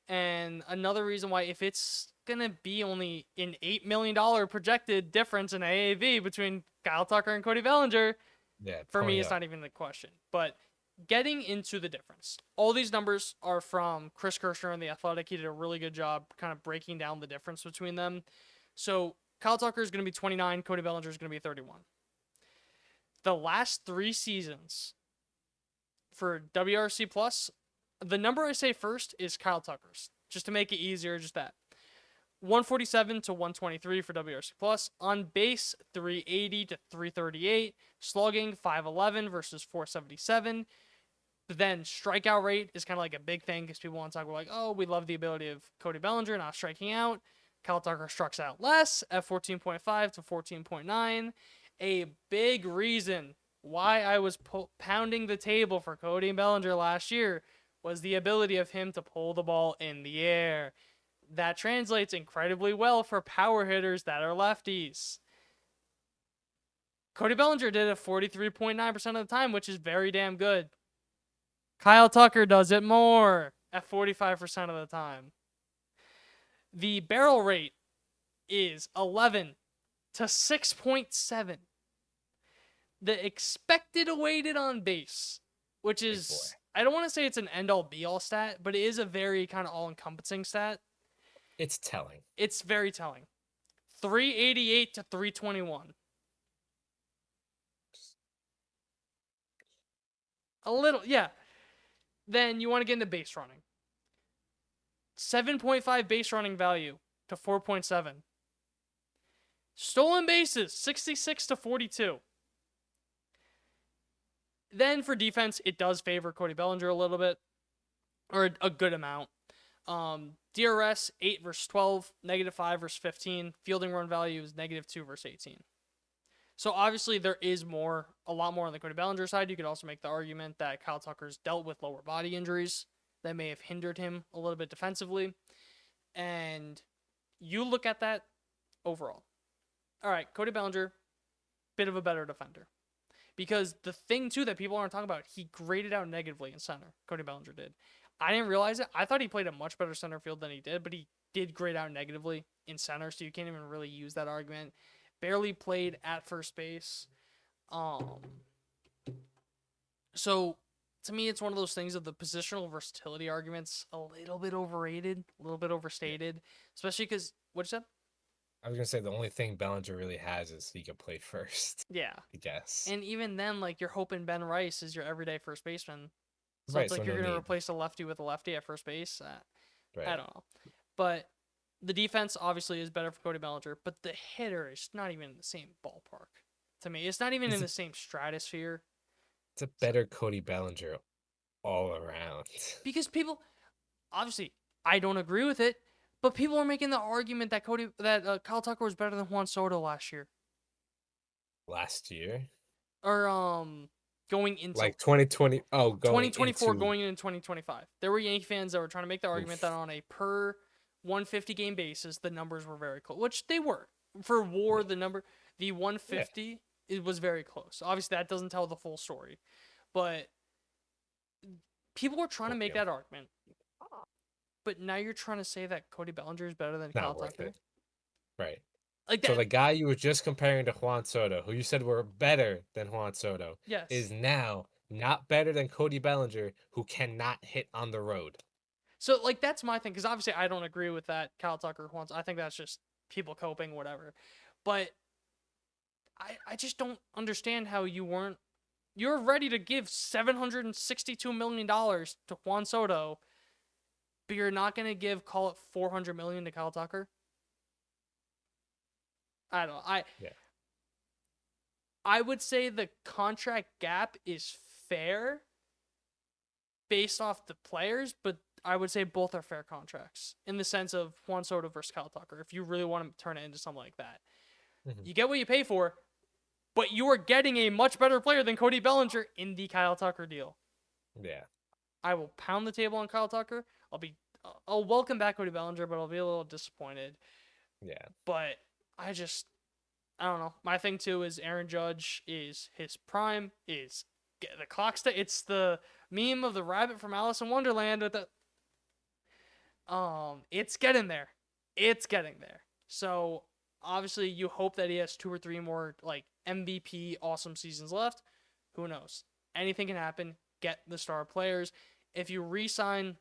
S1: And another reason why, if it's gonna be only an $8 million projected difference in AAV between Kyle Tucker and Cody Bellinger,
S2: yeah.
S1: for me,
S2: Pony
S1: it's
S2: up.
S1: not even the question. But getting into the difference, all these numbers are from Chris Kirschner and The Athletic. He did a really good job kind of breaking down the difference between them. So Kyle Tucker is going to be 29, Cody Bellinger is going to be 31. The last 3 seasons for WRC Plus, the number I say first is Kyle Tucker's, just to make it easier, just that. 147 to 123 for WRC Plus. On base, 380 to 338. Slugging, 511 versus 477. But then strikeout rate is kind of like a big thing because people want to talk about, like, oh, we love the ability of Cody Bellinger not striking out. Kyle Tucker strikes out less at 14.5 to 14.9. A big reason why I was pounding the table for Cody Bellinger last year was the ability of him to pull the ball in the air. That translates incredibly well for power hitters that are lefties. Cody Bellinger did it 43.9% of the time, which is very damn good. Kyle Tucker does it more at 45% of the time. The barrel rate is 11 to 6.7. The expected weighted on base, which is, I don't want to say it's an end-all be-all stat, but it is a very kind of all-encompassing stat.
S2: It's telling.
S1: It's very telling. 388 to 321. A little, yeah. Then you want to get into base running. 7.5 base running value to 4.7. Stolen bases, 66 to 42. Then for defense, it does favor Cody Bellinger a little bit, or a good amount. DRS, 8 versus 12, -5 versus 15. Fielding run value is -2 versus 18. So obviously there is a lot more on the Cody Bellinger side. You could also make the argument that Kyle Tucker's dealt with lower body injuries that may have hindered him a little bit defensively. And you look at that overall. All right, Cody Bellinger, bit of a better defender. Because the thing, too, that people aren't talking about, he graded out negatively in center. Cody Bellinger did. I didn't realize it. I thought he played a much better center field than he did, but he did grade out negatively in center, so you can't even really use that argument. Barely played at first base. So, to me, it's one of those things of the positional versatility arguments a little bit overrated, a little bit overstated, especially because, what you said?
S2: I was gonna say the only thing Bellinger really has is he can play first.
S1: Yeah.
S2: I guess.
S1: And even then, like, you're hoping Ben Rice is your everyday first baseman. So
S2: Right.
S1: it's like
S2: So
S1: you're
S2: no
S1: going to
S2: need.
S1: replace a lefty with a lefty at first base.
S2: Right.
S1: I don't know. But the defense obviously is better for Cody Bellinger, but the hitter is not even in the same ballpark to me. It's not even in the same stratosphere.
S2: It's a better Cody Bellinger all around.
S1: Because people, obviously, I don't agree with it, but people are making the argument that Kyle Tucker was better than Juan Soto last year.
S2: Last year?
S1: Or going into
S2: like 2020. Oh, going
S1: 2024
S2: into
S1: going into 2025. There were Yankee fans that were trying to make the argument that on a per 150 game basis, the numbers were very close, which they were. For WAR, the 150, it was very close. Obviously, that doesn't tell the full story, but people were trying to make that argument. But now you're trying to say that Cody Bellinger is better than Kyle Tucker?
S2: It. Right.
S1: Like that.
S2: So the guy you were just comparing to Juan Soto, who you said were better than Juan Soto,
S1: yes,
S2: is now not better than Cody Bellinger, who cannot hit on the road.
S1: So, like, that's my thing, because obviously I don't agree with that Kyle Tucker Juan. I think that's just people coping, whatever. But I just don't understand how you're ready to give $762 million to Juan Soto, but you're not going to give, call it $400 million to Kyle Tucker. I don't know.
S2: Yeah.
S1: I would say the contract gap is fair based off the players, but I would say both are fair contracts in the sense of Juan Soto versus Kyle Tucker. If you really want to turn it into something like that, you get what you pay for, but you are getting a much better player than Cody Bellinger in the Kyle Tucker deal.
S2: Yeah.
S1: I will pound the table on Kyle Tucker. I'll welcome back Cody Bellinger, but I'll be a little disappointed.
S2: Yeah.
S1: But I don't know. My thing too is Aaron Judge is his prime is the clock. It's the meme of the rabbit from Alice in Wonderland with the. It's getting there. It's getting there. So obviously, you hope that he has 2 or 3 more like MVP awesome seasons left. Who knows? Anything can happen. Get the star players. If you re-sign,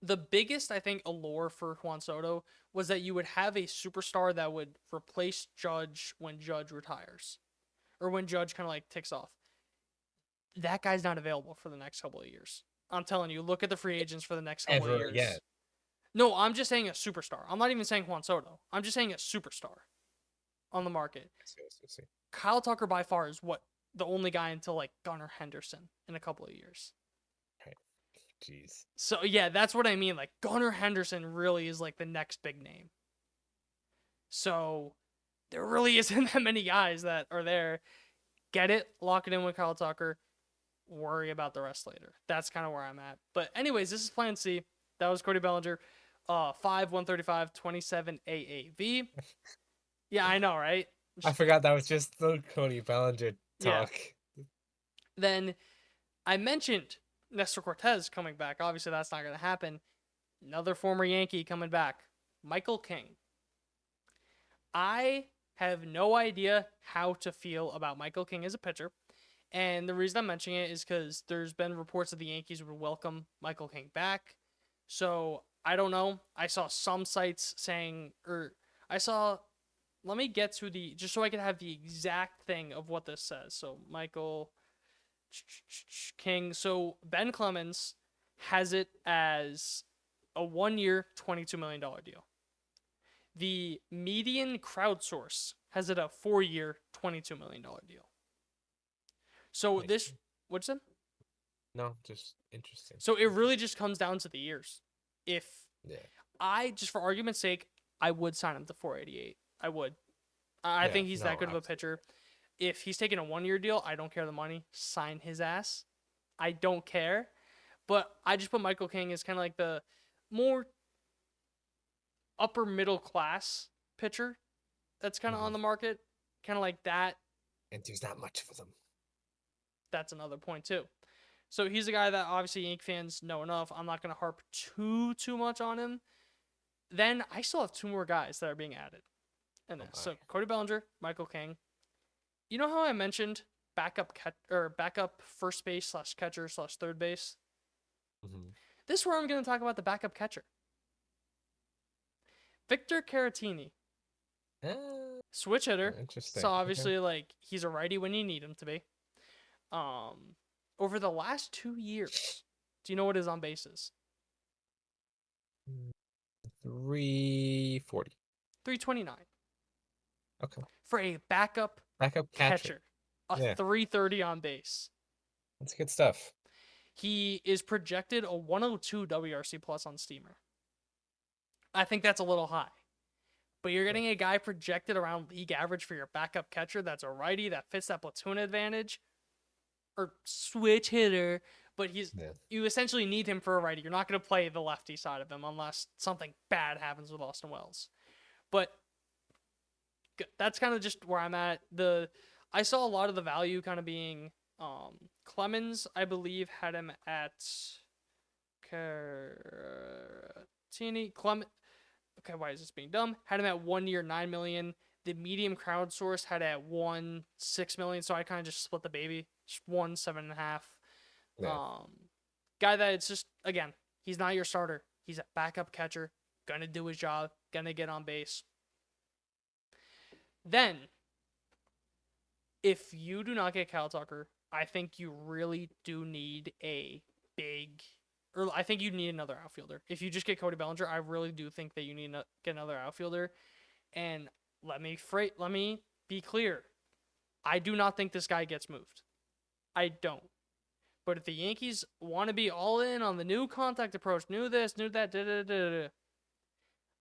S1: the biggest I think allure for Juan Soto was that you would have a superstar that would replace Judge when Judge retires, or when Judge kind of like ticks off. That guy's not available for the next couple of years. I'm telling you, look at the free agents for the next couple of years.
S2: Again.
S1: No, I'm just saying a superstar. I'm not even saying Juan Soto. I'm just saying a superstar on the market.
S2: I see.
S1: Kyle Tucker by far is the only guy until like Gunnar Henderson in a couple of years.
S2: Right. Jeez.
S1: So yeah, that's what I mean. Like Gunnar Henderson really is like the next big name. So there really isn't that many guys that are there. Get it, lock it in with Kyle Tucker. Worry about the rest later. That's kind of where I'm at. But anyways, this is Plan C. That was Cody Bellinger. 5, 135, 27 AAV. Yeah, I know, right?
S2: I forgot that was just the Cody Bellinger talk.
S1: Yeah. Then I mentioned Nestor Cortez coming back. Obviously, that's not going to happen. Another former Yankee coming back. Michael King. I have no idea how to feel about Michael King as a pitcher. And the reason I'm mentioning it is because there's been reports that the Yankees would welcome Michael King back. So I don't know. I saw some sites saying, let me get to just so I can have the exact thing of what this says. So Michael King. So Ben Clemens has it as a 1-year, $22 million deal. The median crowdsource has it a 4-year, $22 million deal. So what's it?
S2: No, just interesting.
S1: So it really just comes down to the years. If just for argument's sake, I would sign him to 488. I would. I think he's that good of a pitcher. If he's taking a 1-year deal, I don't care the money. Sign his ass. I don't care. But I just put Michael King as kind of like the more upper middle class pitcher that's kind of on the market. Kind of like that.
S2: And there's not much of them.
S1: That's another point too. So he's a guy that obviously Yankee fans know enough. I'm not going to harp too much on him. Then I still have 2 more guys that are being added. And so Cody Bellinger, Michael King. You know how I mentioned backup first base / catcher / third base? Mm-hmm. This is where I'm going to talk about the backup catcher. Victor Caratini. Switch hitter.
S2: Interesting.
S1: So obviously, like, he's a righty when you need him to be. Over the last 2 years, do you know what his on base is?
S2: 340.
S1: 329.
S2: Okay.
S1: For a backup catcher. 330 on base.
S2: That's good stuff.
S1: He is projected a 102 WRC plus on Steamer. I think that's a little high. But you're getting a guy projected around league average for your backup catcher that's a righty that fits that platoon advantage. Or switch hitter. But you essentially need him for a righty. You're not going to play the lefty side of him unless something bad happens with Austin Wells. But that's kind of just where I'm at. I saw a lot of the value kind of being Clemens, I believe, had him at Caratini. Okay, why is this being dumb? Had him at 1 year, $9 million. The medium crowdsource had at 1, $6 million. So I kind of just split the baby. Just 1, 7.5. Yeah. Guy that it's just, again, he's not your starter. He's a backup catcher. Gonna do his job. Gonna get on base. Then, If you do not get Kyle Tucker, I think you really do need a big, or I think you need another outfielder. If you just get Cody Bellinger, I really do think that you need to get another outfielder. And let me be clear. I do not think this guy gets moved. I don't. But if the Yankees want to be all in on the new contact approach, new this, new that,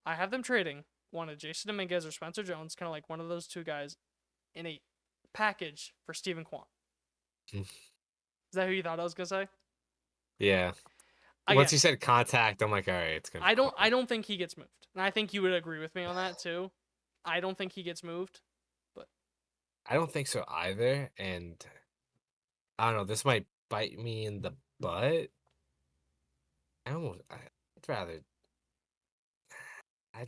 S1: I have them trading one of Jason Dominguez or Spencer Jones, kind of like one of those two guys, in a package for Steven Kwan.
S2: Mm.
S1: Is that who you thought I was gonna say?
S2: Yeah. Once
S1: Again,
S2: you said contact, I'm like, all right, it's gonna be Kwan.
S1: I don't think he gets moved, and I think you would agree with me on that too. I don't think he gets moved, but
S2: I don't think so either, and I don't know. This might bite me in the butt. I'd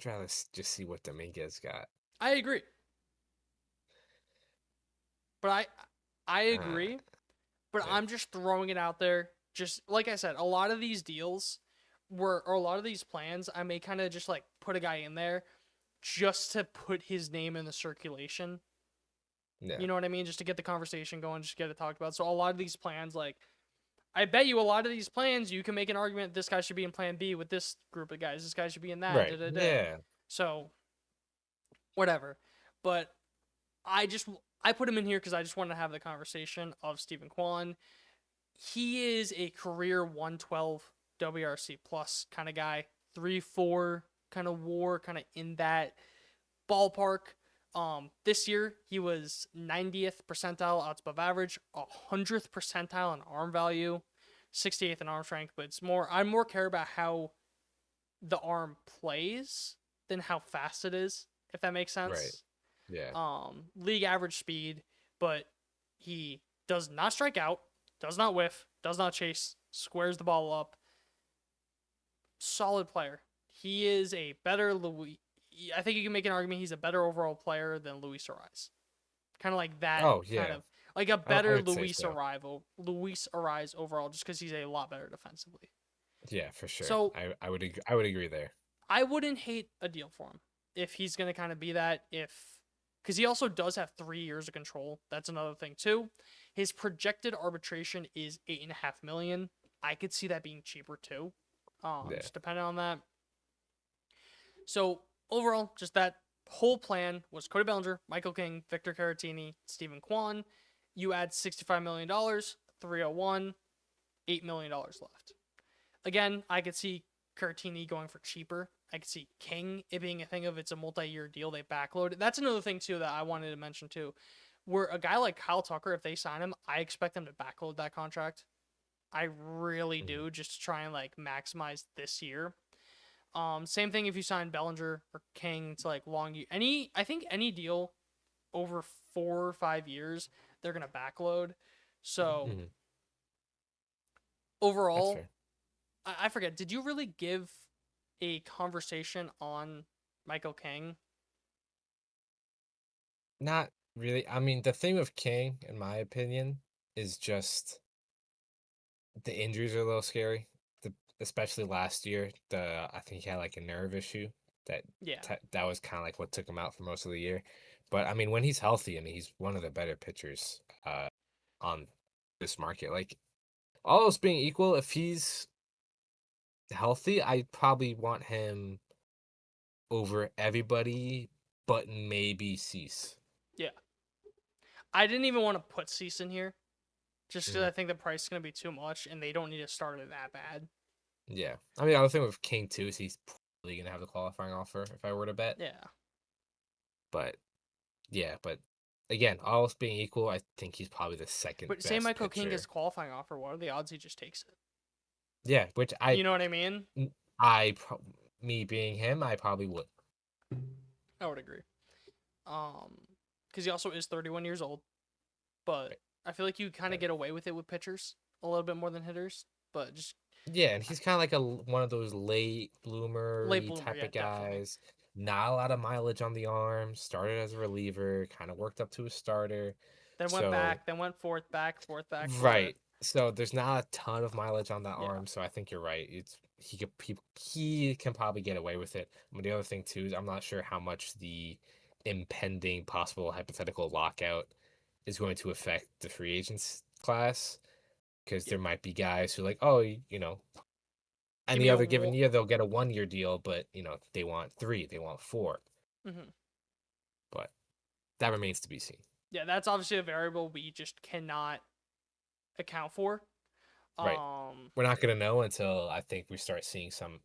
S2: rather just see what Dominguez got.
S1: I agree. But I
S2: Uh,
S1: agree. But
S2: yeah.
S1: I'm just throwing it out there. Just like I said, a lot of these deals or a lot of these plans, I may kind of just like put a guy in there just to put his name in the circulation.
S2: Yeah.
S1: You know what I mean? Just to get the conversation going, just get it talked about. So a lot of these plans, like I bet you a lot of these plans, you can make an argument this guy should be in plan B with this group of guys. This guy should be in that. Da,
S2: Right.
S1: da, da.
S2: Yeah.
S1: So whatever. But I just I put him in here because I just wanted to have the conversation of Stephen Kwan. He is a career 112 WRC plus kind of guy, 3-4 kind of WAR, kind of in that ballpark. This year he was 90th percentile outs above average, 100th percentile in arm value, 68th in arm strength. But I more care about how the arm plays than how fast it is, if that makes
S2: Right.
S1: sense.
S2: Yeah.
S1: League average speed, but he does not strike out, does not whiff, does not chase, squares the ball up. Solid player. He is a better Louis. I think you can make an argument he's a better overall player than Luis Ariz. Kind of like that.
S2: Oh
S1: Kind
S2: yeah.
S1: of like a
S2: I
S1: better
S2: would say so.
S1: Luis Ariz overall, just because he's a lot better defensively.
S2: Yeah, for sure.
S1: So
S2: I would agree there.
S1: I wouldn't hate a deal for him if he's gonna kind of be that. Because he also does have 3 years of control. That's another thing too. His projected arbitration is $8.5 million. I could see that being cheaper too.
S2: Yeah.
S1: Just depending on that. So overall, just that whole plan was Cody Bellinger, Michael King, Victor Caratini, Stephen Kwan. You add $65 million, 301, $8 million left. Again, I could see Caratini going for cheaper. I could see King it being a thing of it's a multi-year deal. They backload. That's another thing too that I wanted to mention too. Where a guy like Kyle Tucker, if they sign him, I expect them to backload that contract. I really
S2: Mhm.
S1: do, just to try and like maximize this year. Same thing if you sign Bellinger or King to like I think any deal over 4 or 5 years, they're gonna backload. So
S2: Mhm. That's
S1: overall,
S2: fair.
S1: I forget. Did you really give a conversation on Michael King?
S2: Not really. I mean, the thing with King, in my opinion, is just the injuries are a little scary. Especially last year, I think he had like a nerve issue that
S1: Yeah,
S2: that was kind of like what took him out for most of the year. But I mean, when he's healthy, I mean, he's one of the better pitchers on this market. Like all else being equal, if he's healthy, I probably want him over everybody, but maybe Cease.
S1: yeah. I didn't even want to put Cease in here, just because
S2: Mhm.
S1: I think the price is gonna be too much, and they don't need to start it that bad.
S2: Yeah, I mean, the other thing with King too is he's probably gonna have the qualifying offer if I were to bet.
S1: Yeah,
S2: But yeah, but again, all else being equal, I think he's probably the second
S1: but say
S2: best
S1: Michael King gets
S2: pitcher.
S1: qualifying offer, what are the odds he just takes it?
S2: Yeah, which
S1: You know what I mean?
S2: I, me being him, I probably would.
S1: I would agree. Um, because he also is 31 years old, but
S2: Right.
S1: I feel like you kind of
S2: But
S1: get away with it with pitchers a little bit more than hitters. But just
S2: yeah, and he's kind of like one of those late bloomer
S1: late bloomer,
S2: type
S1: yeah,
S2: of
S1: definitely.
S2: guys. Not a lot of mileage on the arm. Started as a reliever, kind of worked up to a starter.
S1: Then went
S2: So
S1: back, then went fourth back, a little bit.
S2: right. So there's not a ton of mileage on that
S1: Yeah,
S2: arm. So I think you're right. He can probably get away with it. But the other thing too is I'm not sure how much the impending possible hypothetical lockout is going to affect the free agents class because
S1: Yeah.
S2: there might be guys who are like, oh,
S1: Give
S2: any
S1: me a
S2: other given year they'll get a 1-year deal, but they want 3, they want 4,
S1: Mhm.
S2: but that remains to be seen.
S1: Yeah, that's obviously a variable we just cannot account for.
S2: Right.
S1: Um,
S2: We're not gonna know until I think we start seeing some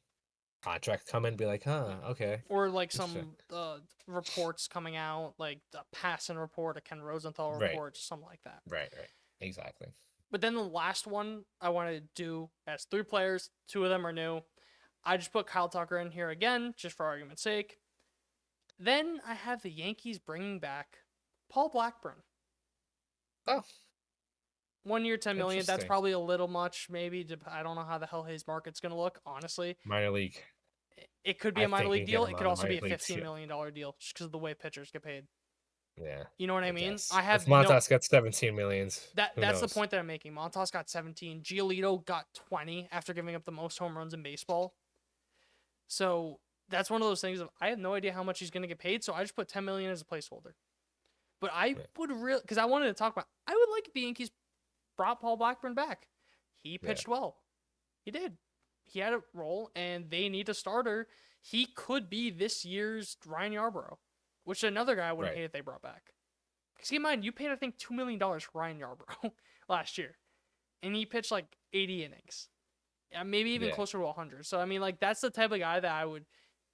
S2: contract come in and be like, huh,
S1: yeah.
S2: okay,
S1: Or like
S2: interesting.
S1: some reports coming out, like a Passan report, a Ken Rosenthal
S2: Right,
S1: report, something like that.
S2: right, right. Exactly.
S1: But then the last one I want to do has 3 players. 2 of them are new. I just put Kyle Tucker in here again, just for argument's sake. Then I have the Yankees bringing back Paul Blackburn.
S2: Oh,
S1: 1 year, 10 million. That's
S2: interesting.
S1: probably a little much. Maybe I don't know how the hell his market's gonna look. Honestly,
S2: Minor league.
S1: it could be
S2: I
S1: a minor
S2: think he
S1: league
S2: can get
S1: deal.
S2: him
S1: It
S2: on
S1: could
S2: the
S1: also
S2: minor
S1: be a
S2: league
S1: $15
S2: scale.
S1: million deal, just because of the way pitchers get paid.
S2: Yeah,
S1: You know what I
S2: I
S1: mean?
S2: guess.
S1: I
S2: If
S1: have no.
S2: Montas got 17 millions, who
S1: That's the
S2: knows?
S1: point that I'm making. Montas got 17. Giolito got 20 after giving up the most home runs in baseball. So that's one of those things of I have no idea how much he's gonna get paid. So I just put 10 million as a placeholder. But I
S2: Yeah,
S1: would really, because I wanted to talk about, I would like if the Yankees brought Paul Blackburn back. He
S2: yeah,
S1: pitched well. He did. He had a role, and they need a starter. He could be this year's Ryan Yarbrough, which is another guy I wouldn't
S2: right.
S1: hate if they brought back. Because keep in mind, you paid, I think, $2 million for Ryan Yarbrough last year, and he pitched like 80 innings. Maybe even
S2: Yeah,
S1: closer to 100. So, I mean, like, that's the type of guy that I would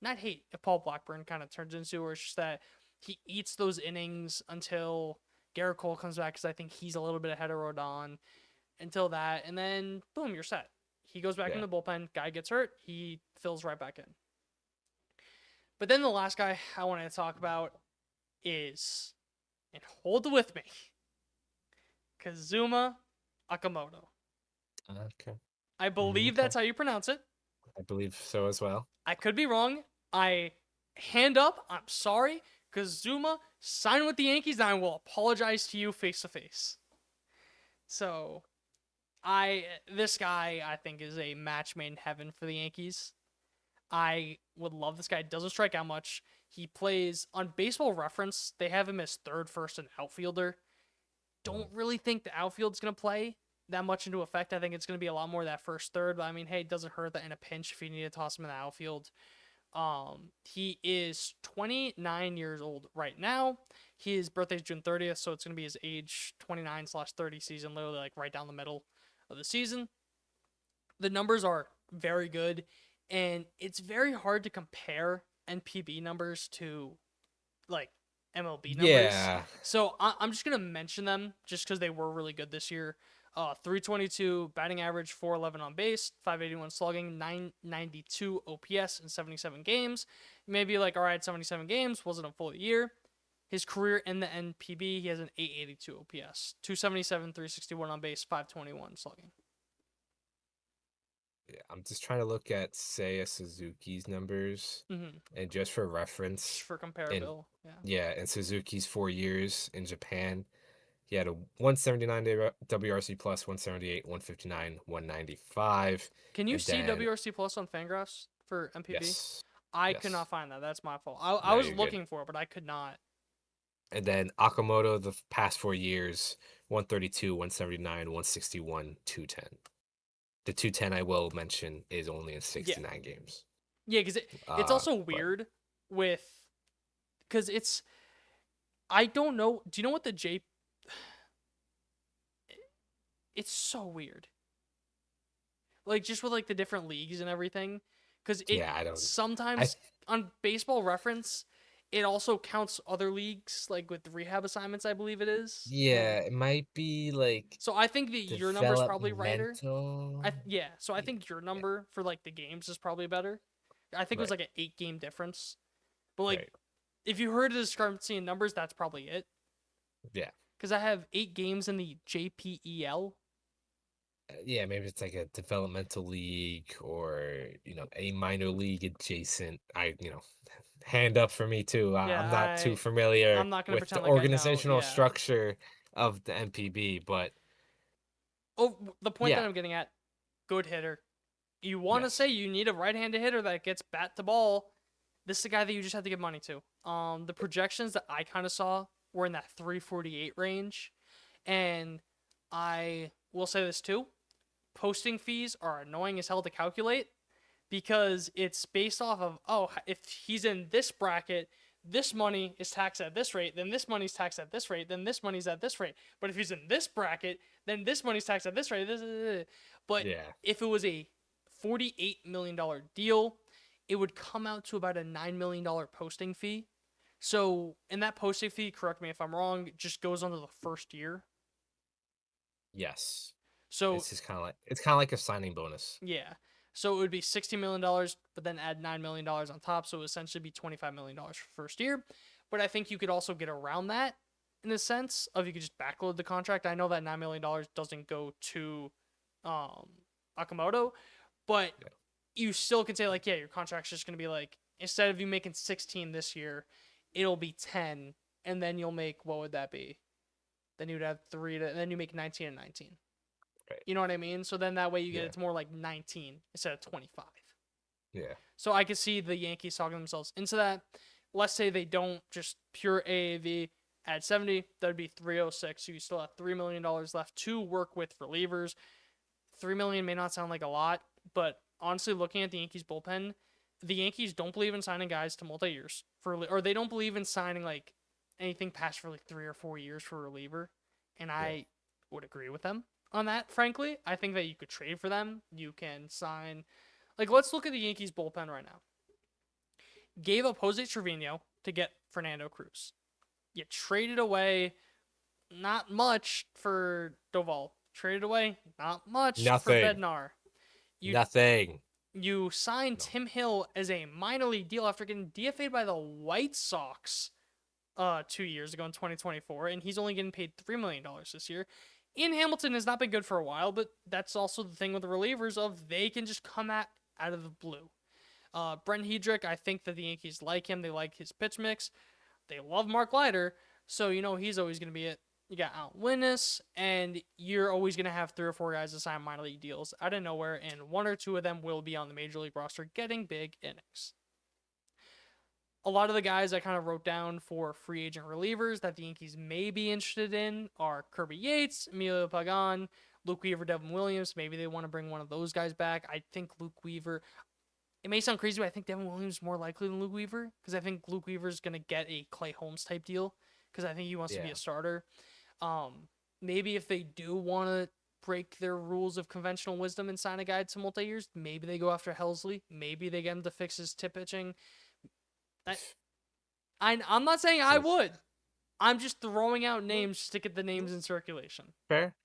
S1: not hate if Paul Blackburn kind of turns into, or it's just that he eats those innings until Garrett Cole comes back, because I think he's a little bit ahead of Rodon until that, and then boom, you're set. He goes back in
S2: yeah.
S1: the bullpen. Guy gets hurt. He fills right back in. But then the last guy I wanted to talk about is, and hold with me, Kazuma Akamoto.
S2: Okay.
S1: I believe
S2: Okay.
S1: that's how you pronounce it.
S2: I believe so as well.
S1: I could be wrong. I hand up. I'm sorry. Kazuma, sign with the Yankees, and I will apologize to you face to face. So, this guy I think is a match made in heaven for the Yankees. I would love this guy. Doesn't strike out much. He plays on Baseball Reference. They have him as third, first, and outfielder. Don't really think the outfield's gonna play that much into effect. I think it's gonna be a lot more that first third. But I mean, hey, it doesn't hurt that in a pinch if you need to toss him in the outfield. He is 29 years old right now. His birthday is June 30th, so it's gonna be his age 29/30 season, literally like right down the middle of the season. The numbers are very good, and it's very hard to compare NPB numbers to like MLB numbers.
S2: Yeah.
S1: So I'm just gonna mention them just because they were really good this year. 322 batting average, 411 on base, 581 slugging, 992 OPS in 77 games. You may be like, all right, 77 games wasn't a full year. His career in the NPB, he has an 882 OPS, 277, 361 on base, 521 slugging.
S2: Yeah, I'm just trying to look at Seiya Suzuki's numbers,
S1: Mm-hmm.
S2: and just for
S1: Just
S2: reference,
S1: for
S2: in
S1: comparable, yeah.
S2: yeah, in Suzuki's 4 years in Japan, he had a 179 WRC plus, 178, 159, 195,
S1: Can you
S2: and
S1: see
S2: then
S1: WRC Plus on Fangraphs for MPB?
S2: yes,
S1: I could
S2: yes,
S1: not find that. That's my fault. I
S2: no,
S1: was
S2: you're good.
S1: looking for it, but I could not.
S2: And then Akamoto, the past 4 years, 132, 179, 161, 210. The 210 I will mention is only in
S1: Yeah,
S2: 69 games.
S1: yeah, because it's also
S2: But
S1: weird with because it's I don't know. Do you know what the J? It's so weird. Like just with like the different leagues and everything, because it
S2: yeah, I don't. I
S1: sometimes on Baseball Reference, it also counts other leagues like with rehab assignments. I believe it is,
S2: yeah,
S1: and
S2: it might be like
S1: so I think that your number's probably righter.
S2: developmental.
S1: Yeah, so I
S2: Yeah,
S1: think your
S2: yeah,
S1: number for like the games is probably better. I think it was
S2: right,
S1: like an 8 game difference. But like
S2: right.
S1: if you heard a discrepancy in numbers, that's probably it.
S2: Yeah.
S1: Because I have 8 games in the JPEL.
S2: Yeah, maybe it's like a developmental league or, a minor league adjacent. Hand up for me too.
S1: Yeah,
S2: I'm not too familiar
S1: I'm not gonna
S2: with the
S1: pretend like I know.
S2: organizational
S1: Yeah.
S2: structure of the MPB, but
S1: Oh, the point that
S2: yeah,
S1: I'm getting at, good hitter. You want to say
S2: yes.
S1: you need a right-handed hitter that gets bat to ball. This is the guy that you just have to give money to. The projections that I kind of saw were in that 348 range. And I will say this too. Posting fees are annoying as hell to calculate because it's based off of, oh, if he's in this bracket, this money is taxed at this rate, then this money's taxed at this rate, then this money's at this rate. But if he's in this bracket, then this money's taxed at this rate. But if it was a $48 million deal, it would come out to about a $9 million posting fee. So, and that posting fee, correct me if I'm wrong, just goes under the first year.
S2: Yes.
S1: So
S2: it's kind of like a signing bonus.
S1: Yeah. So it would be $60 million, but then add $9 million on top. So it would essentially be $25 million for first year. But I think you could also get around that in a sense of you could just backload the contract. I know that $9 million doesn't go to Akamoto, but you still can say, like, yeah, your contract's just going to be like, instead of you making 16 this year, it'll be 10. And then you'll make, what would that be? Then you'd have then you make 19 and 19.
S2: Right.
S1: You know what I mean? So then that way you get it's more like 19 instead of 25.
S2: Yeah.
S1: So I could see the Yankees talking themselves into that. Let's say they don't just pure AAV at 70, that would be 306. So you still have $3 million left to work with relievers. $3 million may not sound like a lot, but honestly, looking at the Yankees bullpen, the Yankees don't believe in signing guys to multi-years or they don't believe in signing like anything past for like 3 or 4 years for a reliever. And I would agree with them on that, frankly. I think that you could trade for them. You can sign... Like, let's look at the Yankees bullpen right now. Gave up Jose Trevino to get Fernando Cruz. You traded away not much for Doval. Traded away not much for Bednar.
S2: Nothing.
S1: You signed Tim Hill as a minor league deal after getting DFA'd by the White Sox 2 years ago in 2024, and he's only getting paid $3 million this year. Ian Hamilton has not been good for a while, but that's also the thing with the relievers of they can just come out of the blue. Brent Hedrick, I think that the Yankees like him. They like his pitch mix. They love Mark Leiter, so he's always going to be it. You got Al Winnes, and you're always going to have 3 or 4 guys to sign minor league deals out of nowhere, and 1 or 2 of them will be on the major league roster getting big innings. A lot of the guys I kind of wrote down for free agent relievers that the Yankees may be interested in are Kirby Yates, Emilio Pagan, Luke Weaver, Devin Williams. Maybe they want to bring one of those guys back. I think Luke Weaver... It may sound crazy, but I think Devin Williams is more likely than Luke Weaver because I think Luke Weaver is going to get a Clay Holmes type deal because I think he wants to be a starter. Maybe if they do want to break their rules of conventional wisdom and sign a guy to multi-years, maybe they go after Helsley. Maybe they get him to fix his tip pitching. I'm not saying I would. I'm just throwing out names just to get the names in circulation.
S2: Fair.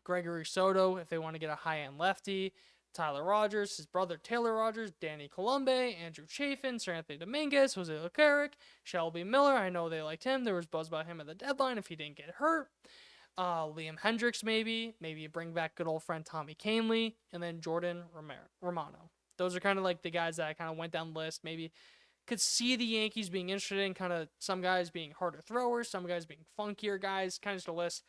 S1: Gregory Soto, if they want to get a high-end lefty. Tyler Rogers, his brother Taylor Rogers, Danny Colombe, Andrew Chafin, Sir Anthony Dominguez, Jose Leclerc, Shelby Miller. I know they liked him. There was buzz about him at the deadline if he didn't get hurt. Liam Hendricks, maybe you bring back good old friend Tommy Kahnle, and then Jordan Romano. Those are kind of like the guys that I kind of went down the list. Maybe could see the Yankees being interested in kind of some guys being harder throwers, some guys being funkier guys, kind of just a list.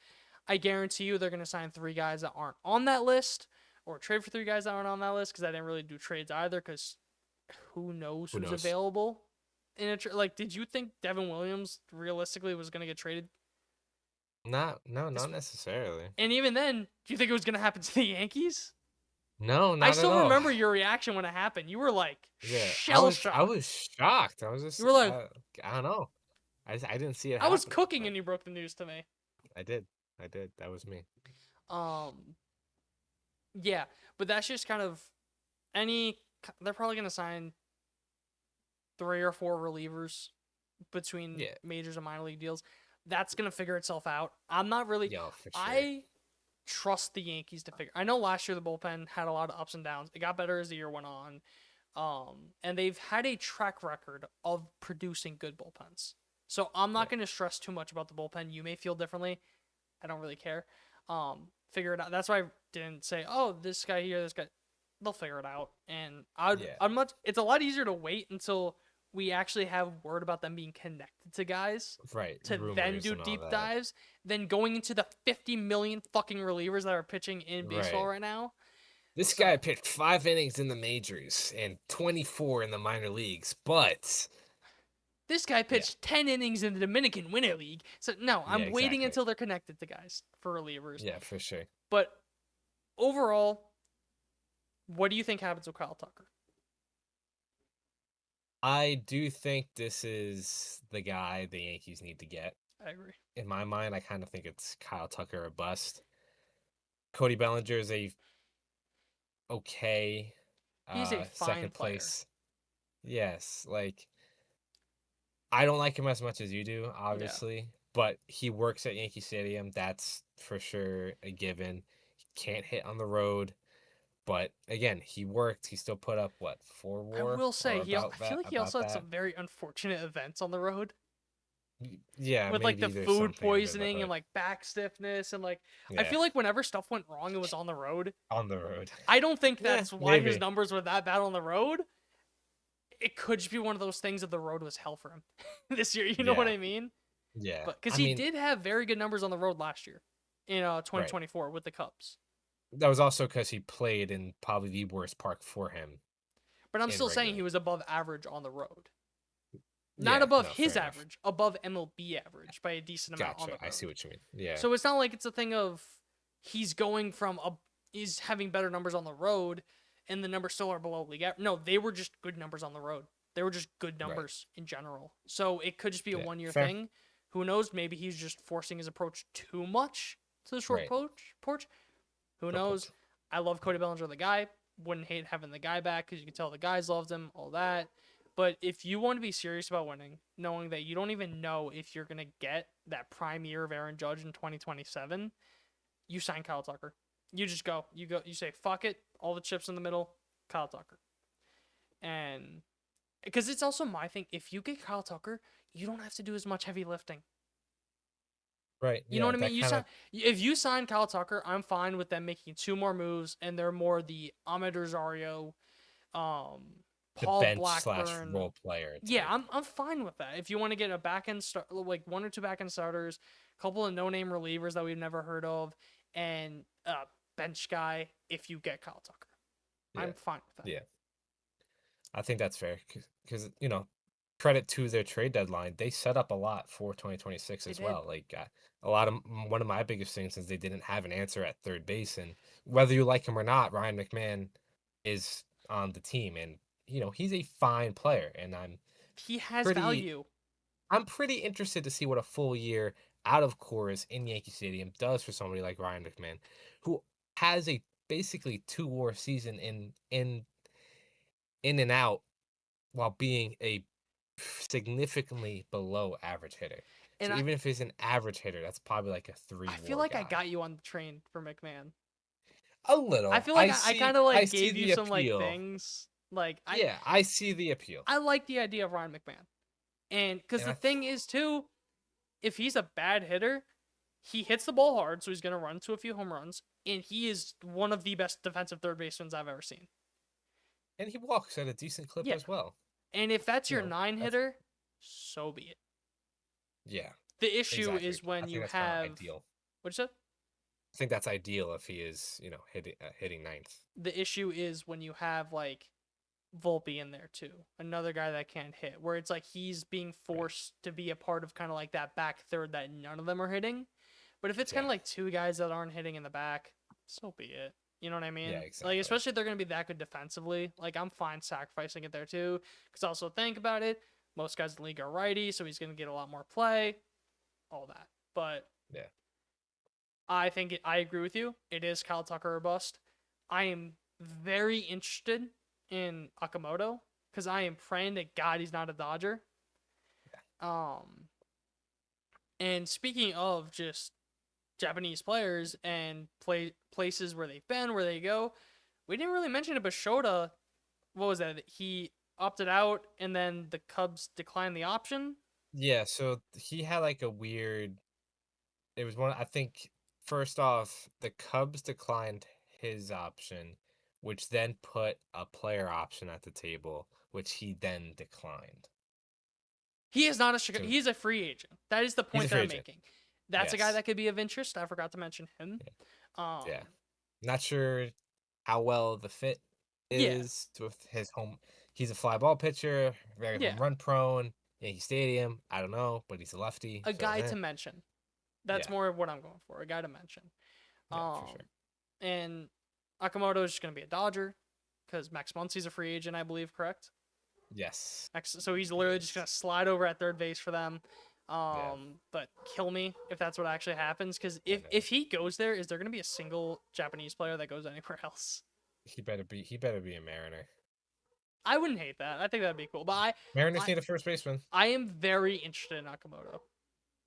S1: I guarantee you they're going to sign 3 guys that aren't on that list or trade for 3 guys that aren't on that list because I didn't really do trades either because who knows who's available in a like, did you think Devin Williams realistically was going to get traded?
S2: Not necessarily.
S1: And even then, do you think it was going to happen to the Yankees?
S2: No, not
S1: I still
S2: at all.
S1: remember your reaction when it happened. You were like shell shocked.
S2: I was shocked. I was just.
S1: You were like,
S2: I don't know. I didn't see it.
S1: I was cooking and you broke the news to me.
S2: I did. That was me.
S1: Yeah, but that's just kind of they're probably going to sign 3 or 4 relievers between majors and minor league deals. That's going to figure itself out. I'm not really...
S2: for sure.
S1: I trust the Yankees to figure... I know last year the bullpen had a lot of ups and downs. It got better as the year went on. And they've had a track record of producing good bullpens. So I'm not going to stress too much about the bullpen. You may feel differently. I don't really care. Figure it out. That's why I didn't say, oh, this guy here, this guy. They'll figure it out. And it's a lot easier to wait until we actually have word about them being connected to guys.
S2: Right.
S1: To then do deep dives than going into the 50 million fucking relievers that are pitching in baseball right now.
S2: This guy pitched 5 innings in the majors and 24 in the minor leagues, but
S1: This guy
S2: Yeah.
S1: pitched 10 innings in the Dominican Winter League. So, no,
S2: Yeah,
S1: I'm waiting
S2: exactly.
S1: until they're connected to guys for relievers.
S2: Yeah, for sure.
S1: But overall, what do you think happens with Kyle Tucker?
S2: I do think this is the guy the Yankees need to get.
S1: I agree.
S2: In my mind, I kind of think it's Kyle Tucker or bust. Cody Bellinger is a okay
S1: He's a fine
S2: second
S1: player.
S2: place. Yes, like I don't like him as much as you do, obviously, but he works at Yankee Stadium. That's for sure a given. He can't hit on the road, but again, he worked. He still put up what, 4
S1: I
S2: WAR
S1: will
S2: or
S1: say,
S2: about
S1: I feel
S2: that?
S1: like he
S2: About
S1: also had
S2: that?
S1: some very unfortunate events on the road
S2: Yeah,
S1: with like the
S2: maybe there's
S1: food
S2: something under the
S1: poisoning and
S2: hood.
S1: like back stiffness and like I
S2: Yeah,
S1: feel like whenever stuff went wrong, it was on the road.
S2: on the road.
S1: I don't think
S2: Yeah,
S1: that's why his
S2: maybe.
S1: numbers were that bad on the road. It could just be one of those things that the road was hell for him this year. You know what
S2: Yeah,
S1: I mean?
S2: yeah.
S1: But because
S2: I
S1: he
S2: mean,
S1: did have very good numbers on the road last year in
S2: right.
S1: 2024 with the Cubs.
S2: That was also because he played in probably the worst park for him
S1: But I'm
S2: in
S1: still saying he
S2: regular.
S1: was above average on the road. Not
S2: Yeah,
S1: above
S2: no,
S1: his
S2: fair enough.
S1: average, above MLB average by a decent amount on
S2: Gotcha.
S1: the
S2: I see
S1: road.
S2: what you mean. Yeah,
S1: So it's not like it's a thing of he's going from he's having better numbers on the road and the numbers still are below league average. No, they were just good numbers on the road. They were just good
S2: right.
S1: numbers in general. So it could just be a
S2: Yeah,
S1: 1 year
S2: fair.
S1: thing. Who knows? Maybe he's just forcing his approach too much to the short
S2: Right.
S1: porch. Who
S2: Short
S1: knows?
S2: porch.
S1: I love Cody Bellinger, the guy. Wouldn't hate having the guy back because you can tell the guys loved him, all that. But if you want to be serious about winning, knowing that you don't even know if you're gonna get that prime year of Aaron Judge in 2027, you sign Kyle Tucker. You just go. You say fuck it. All the chips in the middle. Kyle Tucker. And because it's also my thing. If you get Kyle Tucker, you don't have to do as much heavy lifting.
S2: Right.
S1: You know
S2: Yeah,
S1: what I mean?
S2: that kind of
S1: If you sign Kyle Tucker, I'm fine with them making 2 more moves, and they're more the Ahmed Rosario, um,
S2: the
S1: Paul
S2: bench slash
S1: Blackburn.
S2: role player
S1: Yeah,
S2: type.
S1: I'm fine with that. If you want to get a back end start, like 1 or 2 back end starters, a couple of no name relievers that we've never heard of, and a bench guy. If you get Kyle Tucker,
S2: Yeah.
S1: I'm fine with that.
S2: Yeah. I think that's fair because credit to their trade deadline, they set up a lot for 2026
S1: They
S2: as
S1: did.
S2: well. Like a lot of one of my biggest things is they didn't have an answer at third base, and whether you like him or not, Ryan McMahon is on the team, and he's a fine player, and
S1: He has
S2: pretty
S1: value.
S2: I'm pretty interested to see what a full year out of Coors in Yankee Stadium does for somebody like Ryan McMahon, who has a basically 2 WAR season in and out while being a significantly below average hitter. So
S1: And
S2: even if he's an average hitter, that's probably like a
S1: I
S2: three
S1: feel
S2: WAR
S1: like I
S2: guy.
S1: got you on the train for McMahon.
S2: A
S1: I
S2: little.
S1: feel like
S2: I
S1: I
S2: see
S1: kind of
S2: I
S1: like
S2: see
S1: gave you
S2: the
S1: some like
S2: appeal.
S1: things. Like
S2: Yeah, I see the appeal.
S1: I like the idea of Ryan McMahon. And because
S2: And
S1: the thing is, too, if he's a bad hitter, he hits the ball hard, so he's going to run to a few home runs. And he is one of the best defensive third basemen I've ever seen.
S2: and he walks at a decent clip
S1: Yeah.
S2: as well.
S1: And if that's
S2: You
S1: your
S2: know,
S1: 9
S2: that's
S1: hitter, so be it.
S2: yeah,
S1: The issue
S2: exactly.
S1: is
S2: I
S1: when
S2: think
S1: you
S2: that's kind of
S1: have.
S2: ideal.
S1: What's that?
S2: I think that's ideal if he is, hitting ninth.
S1: The issue is when you have, like, Volpe in there, too. Another guy that can't hit. Where it's like he's being forced to be a part of kind of like that back third that none of them are hitting. But if it's kind
S2: Yeah.
S1: of like 2 guys that aren't hitting in the back, so be it. You know what I mean?
S2: Yeah, exactly.
S1: Like, especially if they're going to be that good defensively. Like, I'm fine sacrificing it there, too. Because also, think about it. Most guys in the league are righty, so he's going to get a lot more play. All that. But
S2: Yeah.
S1: I agree with you. It is Kyle Tucker or bust. I am very interested in Akamoto because I am praying to God he's not a Dodger. And speaking of just Japanese players and places where they've been, where they go, we didn't really mention it, but Shota, what was that? He opted out, and then the Cubs declined the option.
S2: Yeah, so he had like a weird. It was one. I think first off, the Cubs declined his option, which then put a player option at the table, which he then declined.
S1: He is not
S2: So
S1: he's a free agent. That is the
S2: he's a
S1: point that
S2: free
S1: I'm
S2: agent.
S1: making. That's a guy
S2: Yes.
S1: that could be of interest. I forgot to mention him.
S2: Yeah. Not sure how well the fit
S1: Yeah.
S2: is with his home. He's a fly ball pitcher, very
S1: Yeah.
S2: home run prone. Yankee Stadium. I don't know, but he's a lefty,
S1: A
S2: so
S1: guy to mention. That's
S2: yeah,
S1: more of what I'm going for. A guy to mention.
S2: yeah, for sure.
S1: And Akamoto is just going to be a Dodger because Max Muncy's a free agent, I believe, correct?
S2: Yes,
S1: So he's literally just going to slide over at third base for them.
S2: yeah,
S1: But kill me if that's what actually happens. Because
S2: I
S1: if,
S2: know.
S1: if he goes there, is there going to be a single Japanese player that goes anywhere else?
S2: He better be a Mariner.
S1: I wouldn't hate that. I think that'd be cool. But
S2: Mariners
S1: I,
S2: need a first baseman.
S1: I am very interested in Nakamoto.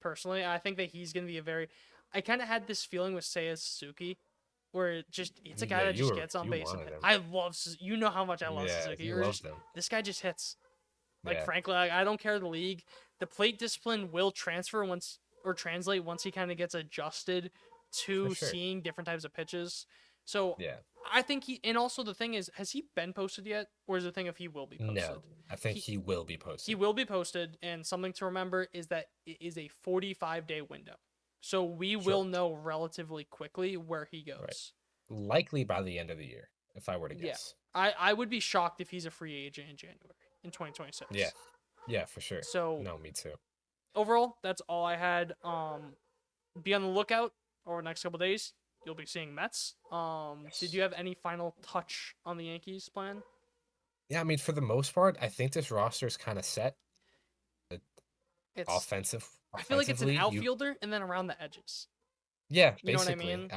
S1: Personally, I think that he's going to be a very. I kind of had this feeling with Seiya Suzuki, where it's a guy
S2: Yeah,
S1: that just gets on
S2: you
S1: base and
S2: wanted him.
S1: I love. You know how much I love
S2: Yeah,
S1: Suzuki.
S2: you
S1: Or
S2: loved
S1: just
S2: him.
S1: this guy just hits. Like
S2: Yeah,
S1: frankly, I don't care the league. The plate discipline will transfer once or translate once he kind of gets adjusted
S2: for
S1: to
S2: sure.
S1: seeing different types of pitches. So
S2: Yeah,
S1: I think he, and also the thing is, has he been posted yet, or is the thing if he will be posted?
S2: no, I think he will be
S1: He
S2: posted.
S1: will be posted, and something to remember is that it is a 45-day window. So we
S2: Sure,
S1: will know relatively quickly where he
S2: right.
S1: goes.
S2: Likely by the end of the year, if I were to
S1: Yeah.
S2: guess.
S1: I would be shocked if he's a free agent in January in
S2: Yeah,
S1: 2026.
S2: yeah, for sure.
S1: So
S2: No, me too.
S1: overall, that's all I had. Be on the lookout over the next couple days. You'll be seeing Mets. Did
S2: Yes.
S1: you have any final touch on the Yankees plan?
S2: Yeah, I mean, for the most part, I think this roster is kind of set. Uh,
S1: It's I feel like it's an
S2: Offensively,
S1: outfielder and then around the edges.
S2: yeah,
S1: You know what I
S2: basically.
S1: mean?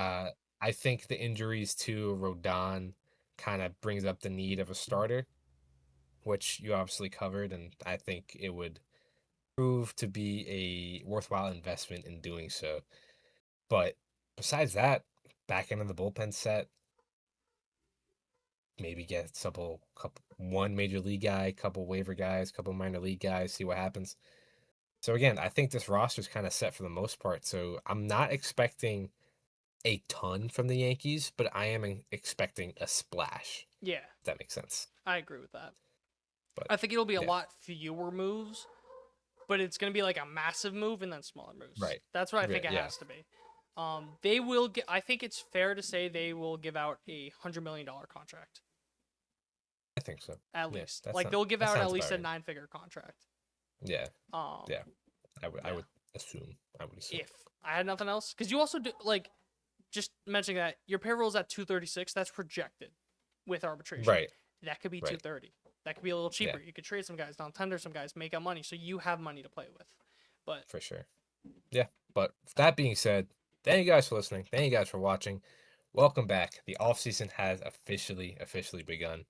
S2: I think the injuries to Rodon kind of brings up the need of a starter, which you obviously covered, and I think it would prove to be a worthwhile investment in doing so. But besides that, back end of the bullpen set, maybe get couple one major league guy, couple waiver guys, couple minor league guys, see what happens. So again, I think this roster is kind of set for the most part. So I'm not expecting a ton from the Yankees, but I am expecting a splash.
S1: Yeah,
S2: If that makes sense.
S1: I agree with that.
S2: But
S1: I think it'll be a
S2: yeah,
S1: lot fewer moves, but it's gonna be like a massive move and then smaller moves.
S2: right.
S1: That's what I
S2: Yeah,
S1: think it
S2: yeah,
S1: has to be. They will get. I think it's fair to say they will give out a $100 million contract
S2: I think so.
S1: at
S2: Yeah,
S1: least. Like they'll give
S2: that
S1: out at
S2: sounds
S1: least
S2: about
S1: a
S2: right.
S1: 9-figure contract.
S2: Yeah,
S1: Um,
S2: yeah. I
S1: yeah.
S2: would assume. I would assume.
S1: If I had nothing else, because you also do like just mentioning that your payroll is at 236. That's projected with arbitration.
S2: Right,
S1: That could be
S2: right.
S1: 230. That could be a little
S2: Yeah,
S1: cheaper. You could trade some guys down, tender some guys, make out money, so you have money to play with. But
S2: for sure. Yeah, but that being said, thank you guys for listening. Thank you guys for watching. Welcome back. The off season has officially begun.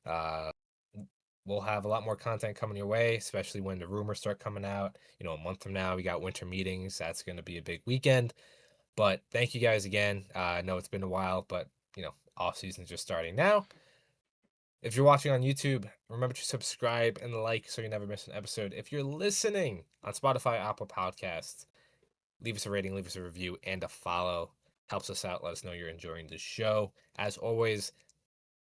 S2: Uh, we'll have a lot more content coming your way, especially when the rumors start coming out. You know, a month from now, we got winter meetings. That's going to be a big weekend. But thank you guys again. I know it's been a while, but you know, off season's just starting now. If you're watching on YouTube, remember to subscribe and like so you never miss an episode. If you're listening on Spotify, Apple Podcasts, leave us a rating, leave us a review, and a follow. Helps us out. Let us know you're enjoying the show. As always,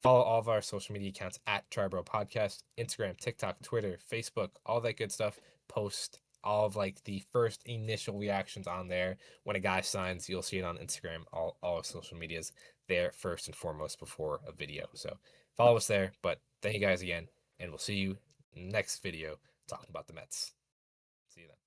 S2: follow all of our social media accounts at Triboro Podcast, Instagram, TikTok, Twitter, Facebook, all that good stuff. Post all of like the first initial reactions on there. When a guy signs, you'll see it on Instagram. All of social medias there first and foremost before a video. So follow us there. But thank you guys again, and we'll see you next video talking about the Mets. See you then.